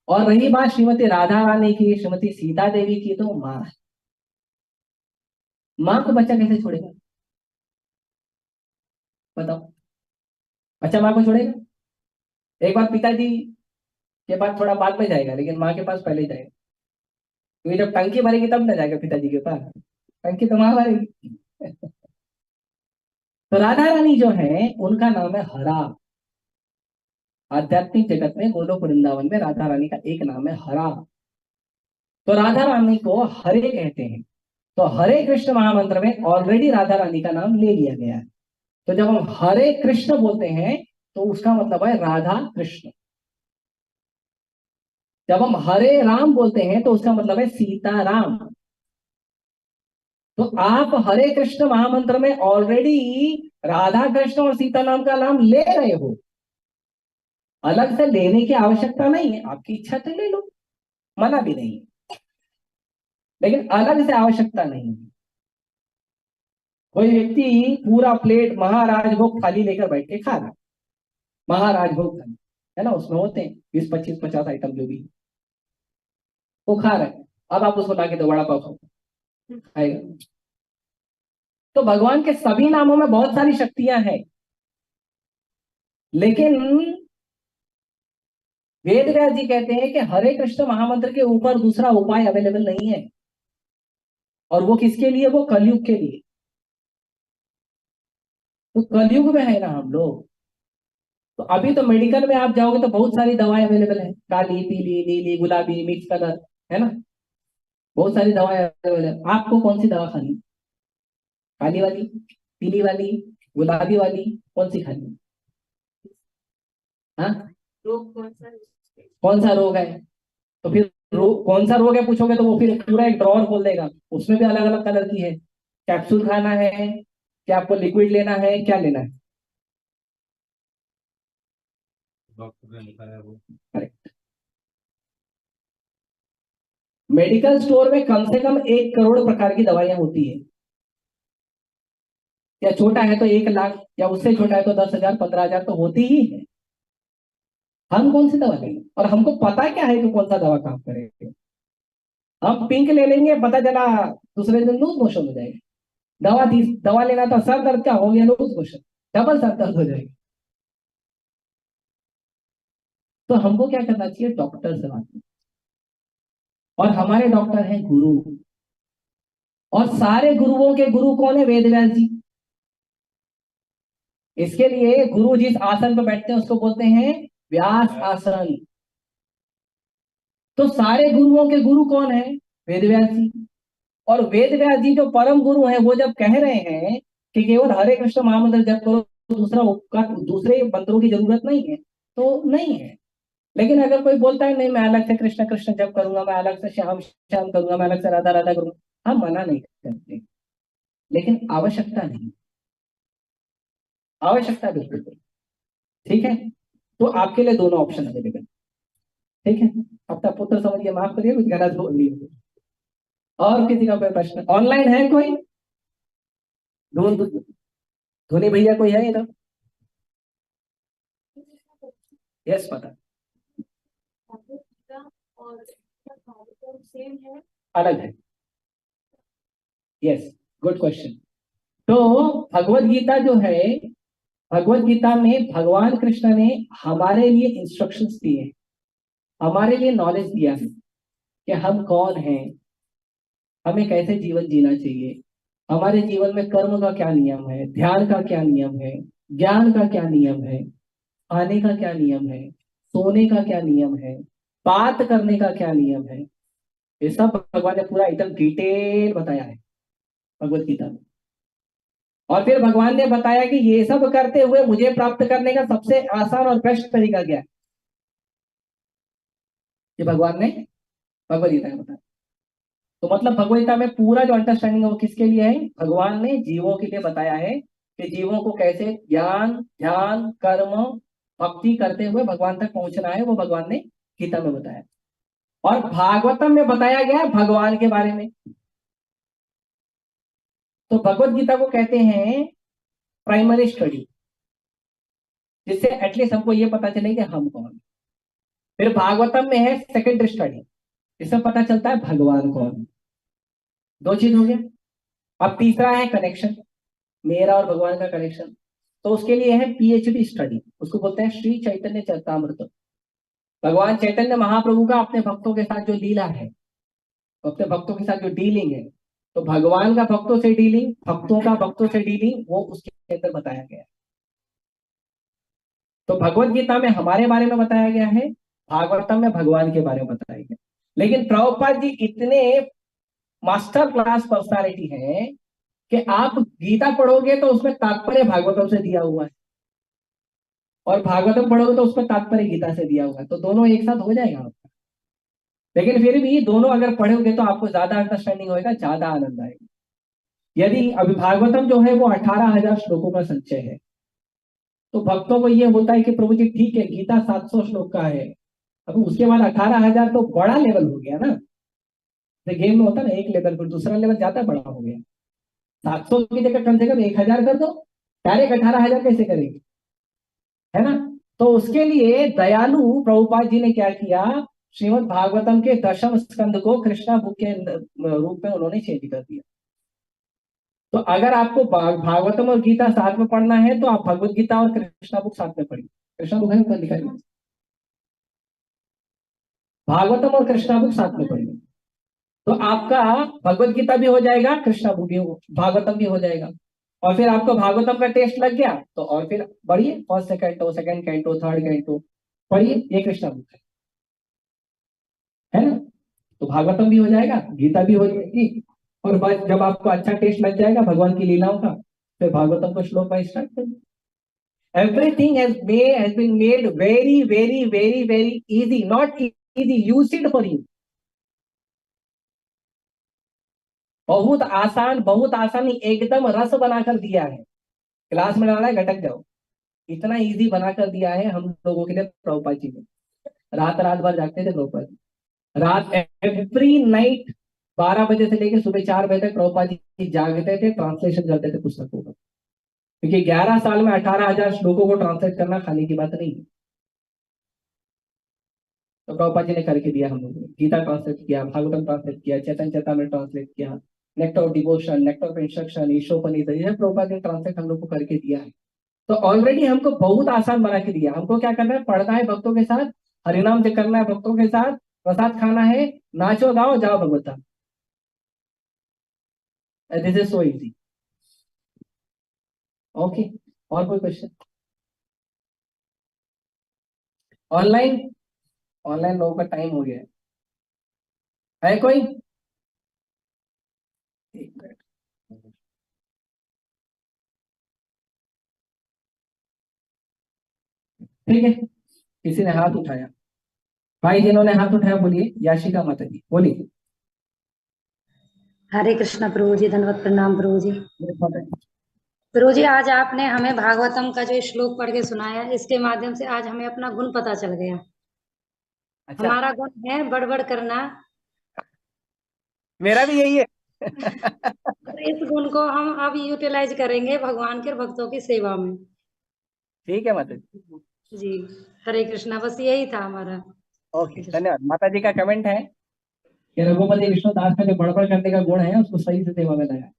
और रही बात श्रीमती राधा रानी की, श्रीमती सीता देवी की, तो माँ, माँ को बच्चा कैसे छोड़ेगा बताओ? बच्चा माँ को छोड़ेगा? एक बार पिताजी के पास थोड़ा बाद में जाएगा, लेकिन माँ के पास पहले ही जाएगा, क्योंकि जब टंकी भरेगी तब ना जाएगा पिताजी के पास, टंकी तो माँ भरेगी। तो राधा रानी जो है उनका नाम है हरा। आध्यात्मिक जगत में गोलोक वृंदावन में राधा रानी का एक नाम है हरा। तो राधा रानी को हरे कहते हैं। तो हरे कृष्ण महामंत्र में ऑलरेडी राधा रानी का नाम ले लिया गया है। तो जब हम हरे कृष्ण बोलते हैं तो उसका मतलब है राधा कृष्ण। जब हम हरे राम बोलते हैं तो उसका मतलब है सीता राम। तो आप हरे कृष्ण महामंत्र में ऑलरेडी राधा कृष्ण और सीता नाम का नाम ले रहे हो, अलग से लेने की आवश्यकता नहीं है, आपकी इच्छा तो ले लो, मना भी नहीं, लेकिन अलग से आवश्यकता नहीं है। कोई व्यक्ति पूरा प्लेट महाराज भोग थाली लेकर बैठ के खा रहा, महाराज भोग थाली है ना, उसमें होते हैं 20 25 50 आइटम जो भी, वो खा रहे हैं। अब आप उसको लाके दो, बड़ा पाव खाएगा। तो भगवान के सभी नामों में बहुत सारी शक्तियां हैं, लेकिन वेद व्यास जी कहते हैं कि हरे कृष्ण महामंत्र के ऊपर दूसरा उपाय अवेलेबल नहीं है। और वो किसके लिए? वो कलयुग के लिए। तो कलयुग में है ना हम लोग। तो अभी तो मेडिकल में आप जाओगे तो बहुत सारी दवाएं अवेलेबल है, काली पीली नीली गुलाबी मिक्स कलर, है ना, बहुत सारी दवाएं अवेलेबल है। आपको कौन सी दवा खानी? काली वाली, पीली वाली, गुलाबी वाली, कौन सी खानी? हाँ, रोग कौन सा रोग है? तो फिर कौन सा रोग है पूछोगे तो वो फिर पूरा एक ड्रॉर खोल देगा, उसमें भी अलग अलग कलर की है। कैप्सूल खाना है, क्या आपको लिक्विड लेना है, क्या लेना है? डॉक्टर ने लिखा है वो। करेक्ट। मेडिकल स्टोर में कम से कम 1 करोड़ प्रकार की दवाइयां होती है। या छोटा है तो 1 लाख, या उससे छोटा है तो 10,000 15,000 तो होती ही है। हम कौन सी दवा लेंगे? और हमको पता क्या है कि कौन सा दवा काम करेगा? हम पिंक ले लेंगे, पता चला दूसरे दिन लूज मोशन हो जाएगा। दवा लेना था सर दर्द का, हो गया लूज मोशन, डबल सर दर्द हो जाएगा। तो हमको क्या करना चाहिए? डॉक्टर से बात करनी। और हमारे डॉक्टर हैं गुरु। और सारे गुरुओं के गुरु कौन है? वेद व्यास जी। इसके लिए गुरु जिस आसन पर बैठते हैं उसको बोलते हैं व्यास आसन। तो सारे गुरुओं के गुरु कौन है? वेद व्यास जी। और वेद व्यास जी जो परम गुरु हैं वो जब कह रहे हैं कि केवल हरे कृष्ण महामंत्र जप करो, दूसरा उपकार दूसरे मंत्रों की जरूरत नहीं है, तो नहीं है। लेकिन अगर कोई बोलता है नहीं मैं अलग से कृष्ण कृष्ण जप करूंगा, मैं अलग से श्याम श्याम करूंगा, मैं अलग से राधा राधा करूंगा, हम मना नहीं करते, लेकिन आवश्यकता नहीं, आवश्यकता बिल्कुल नहीं। ठीक है, तो आपके लिए दोनों ऑप्शन अवेलेबल। ठीक है, अपना पुत्र समझ के माफ करिए, कुछ गलत बोल दिए। और किसी का कोई प्रश्न ऑनलाइन है? कोई धोनी भैया कोई है इधर? यस, पता। अलग है। Yes, good question. तो भगवत गीता जो है, भगवत गीता में भगवान कृष्ण ने हमारे लिए इंस्ट्रक्शंस दिए हैं, हमारे लिए नॉलेज दिया है कि हम कौन हैं, हमें कैसे जीवन जीना चाहिए, हमारे जीवन में कर्म का क्या नियम है, ध्यान का क्या नियम है, ज्ञान का क्या नियम है, खाने का क्या नियम है, सोने का क्या नियम है, बात करने का क्या नियम है। ये सब भगवान ने पूरा एकदम डिटेल बताया है भगवत गीता में। और फिर भगवान ने बताया कि ये सब करते हुए मुझे प्राप्त करने का सबसे आसान और बेस्ट तरीका क्या है, ये भगवान ने भगवत गीता में बताया। तो मतलब भगवत गीता में पूरा जो अंडरस्टैंडिंग है वो किसके लिए है? भगवान ने जीवों के लिए बताया है कि जीवों को कैसे ज्ञान ध्यान कर्म भक्ति करते हुए भगवान तक पहुंचना है, वो भगवान ने गीता में बताया। और भागवतम में बताया गया है भगवान के बारे में। तो भगवत गीता को कहते हैं प्राइमरी स्टडी, जिससे एटलीस्ट हमको ये पता चले कि हम कौन हैं। फिर भागवतम में है सेकेंडरी स्टडी, इससे पता चलता है भगवान कौन है। दो चीज हो गया। अब तीसरा है कनेक्शन, मेरा और भगवान का कनेक्शन। तो उसके लिए है पीएचडी स्टडी, उसको बोलते हैं श्री चैतन्य चरितामृत। भगवान चैतन्य महाप्रभु का अपने भक्तों के साथ जो लीला है, अपने भक्तों के साथ जो डीलिंग है, तो भगवान का भक्तों से डीलिंग, भक्तों का भक्तों से डीलिंग, वो उसके अंदर बताया गया है। तो भगवत गीता में हमारे बारे में बताया गया है, भागवतम में भगवान के बारे में बताया गया। लेकिन प्रभुपाद जी इतने मास्टर क्लास पर्सनालिटी है कि आप गीता पढ़ोगे तो उसमें तात्पर्य भागवतम से दिया हुआ है, और भागवतम पढ़ोगे तो उसमें तात्पर्य गीता से दिया हुआ है, तो दोनों एक साथ हो जाएगा आपका। लेकिन फिर भी दोनों अगर पढ़ोगे तो आपको ज्यादा अंडरस्टैंडिंग होगा, ज्यादा आनंद आएगा। यदि अभी भागवतम जो है वो 18,000 श्लोकों का संचय है, तो भक्तों को ये होता है कि प्रभु जी ठीक है गीता 700 श्लोक का है, अब उसके बाद 18,000 तो बड़ा लेवल हो गया ना। गेम में होता है ना, एक लेवल पर दूसरा लेवल ज्यादा बड़ा हो गया, 700 की जगह कम से कम 1,000 कर दो, डायरेक्ट 18,000 कैसे करेंगे, है ना। तो उसके लिए दयालु प्रभुपाद जी ने क्या किया, श्रीमद् भागवतम के दशम स्कंद को कृष्णा बुक के रूप में उन्होंने चेंज कर दिया। तो अगर आपको भागवतम और गीता साथ में पढ़ना है तो आप भगवत गीता और कृष्णा बुक साथ में पढ़िए। कृष्णा बुक है ऊपर लिखा है, भागवतम और कृष्णा बुक साथ में पढ़िए, तो आपका भगवत गीता भी हो जाएगा, कृष्णा बुक भी भागवतम भी हो जाएगा। और फिर आपको भागवतम का टेस्ट लग गया तो और फिर पढ़िए, first canto, second canto, third canto पढ़िए, ये कृष्णा बुक है ना। तो भागवतम भी हो जाएगा, गीता भी हो जाएगी, और बाद जब आपको अच्छा टेस्ट लग जाएगा भगवान की लीलाओं का, फिर भागवतम को श्लोक वाइज स्टार्ट करिए। Everything has been made very, very, very, very easy, not easy, used for you. बहुत आसानी एकदम रस बनाकर दिया है। क्लास में डाला है घटक जाओ, इतना इजी बनाकर दिया है हम लोगों के लिए प्रभुपाद जी ने। रात रात भर जागते थे प्रभुपाद जी, रात एवरी नाइट 12 बजे से लेकर सुबह 4 बजे तक प्रभुपाद जी जागते थे, ट्रांसलेशन करते थे पुस्तकों का, क्योंकि 11 साल में 18,000 श्लोकों को ट्रांसलेट करना खाने की बात नहीं है। तो प्रभुपाद जी ने करके दिया हम लोगों ने, गीता ट्रांसलेट किया, भागवतम ट्रांसलेट किया, चेतन चेतामृत ट्रांसलेट किया, nectar of devotion, nectar of instruction, Ishopanishad, ये प्रभुपाद ने ट्रांसलेट हम लोग को करके दिया है। तो ऑलरेडी हमको बहुत आसान बना के दिया। हमको क्या करना है, पढ़ना है भक्तों के साथ, हरिनाम जप करना है भक्तों के साथ, प्रसाद खाना है, नाचो गाओ जाओ भगवता। This is so easy. Okay, और कोई क्वेश्चन? ऑनलाइन, ऑनलाइन लोगों का टाइम हो गया है कोई? एक मिनट, ठीक है, किसी ने हाथ उठाया, भाई जिन्होंने हाथ उठाया बोलिए, याशिका माता जी बोलिए। हरे कृष्णा प्रभु जी, धन्यवाद, प्रणाम प्रभु जी। प्रभु जी, आज आपने हमें भागवतम का जो श्लोक पढ़ के सुनाया, इसके माध्यम से आज हमें अपना गुण पता चल गया। अच्छा, हमारा गुण है बड़बड़ करना। मेरा भी यही है। तो इस गुण को हम अब यूटिलाइज करेंगे भगवान के भक्तों की सेवा में। ठीक है माता जी। जी, हरे कृष्णा, बस यही था हमारा। ओके, धन्यवाद। माता जी का कमेंट है कि रघुपति विष्णुदास का जो बड़बड़ करने का गुण है उसको सही से सेवा में लगाया।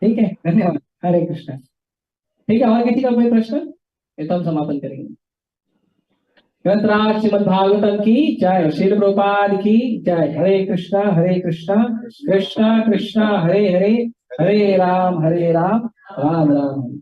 ठीक है, धन्यवाद, हरे कृष्णा। ठीक है, और किसी का कोई प्रश्न? ये तो हम समापन करेंगे। श्रीमद् भागवतम की जय, श्रील प्रभुपाद की जय। हरे कृष्णा कृष्णा कृष्णा हरे हरे, हरे राम राम राम।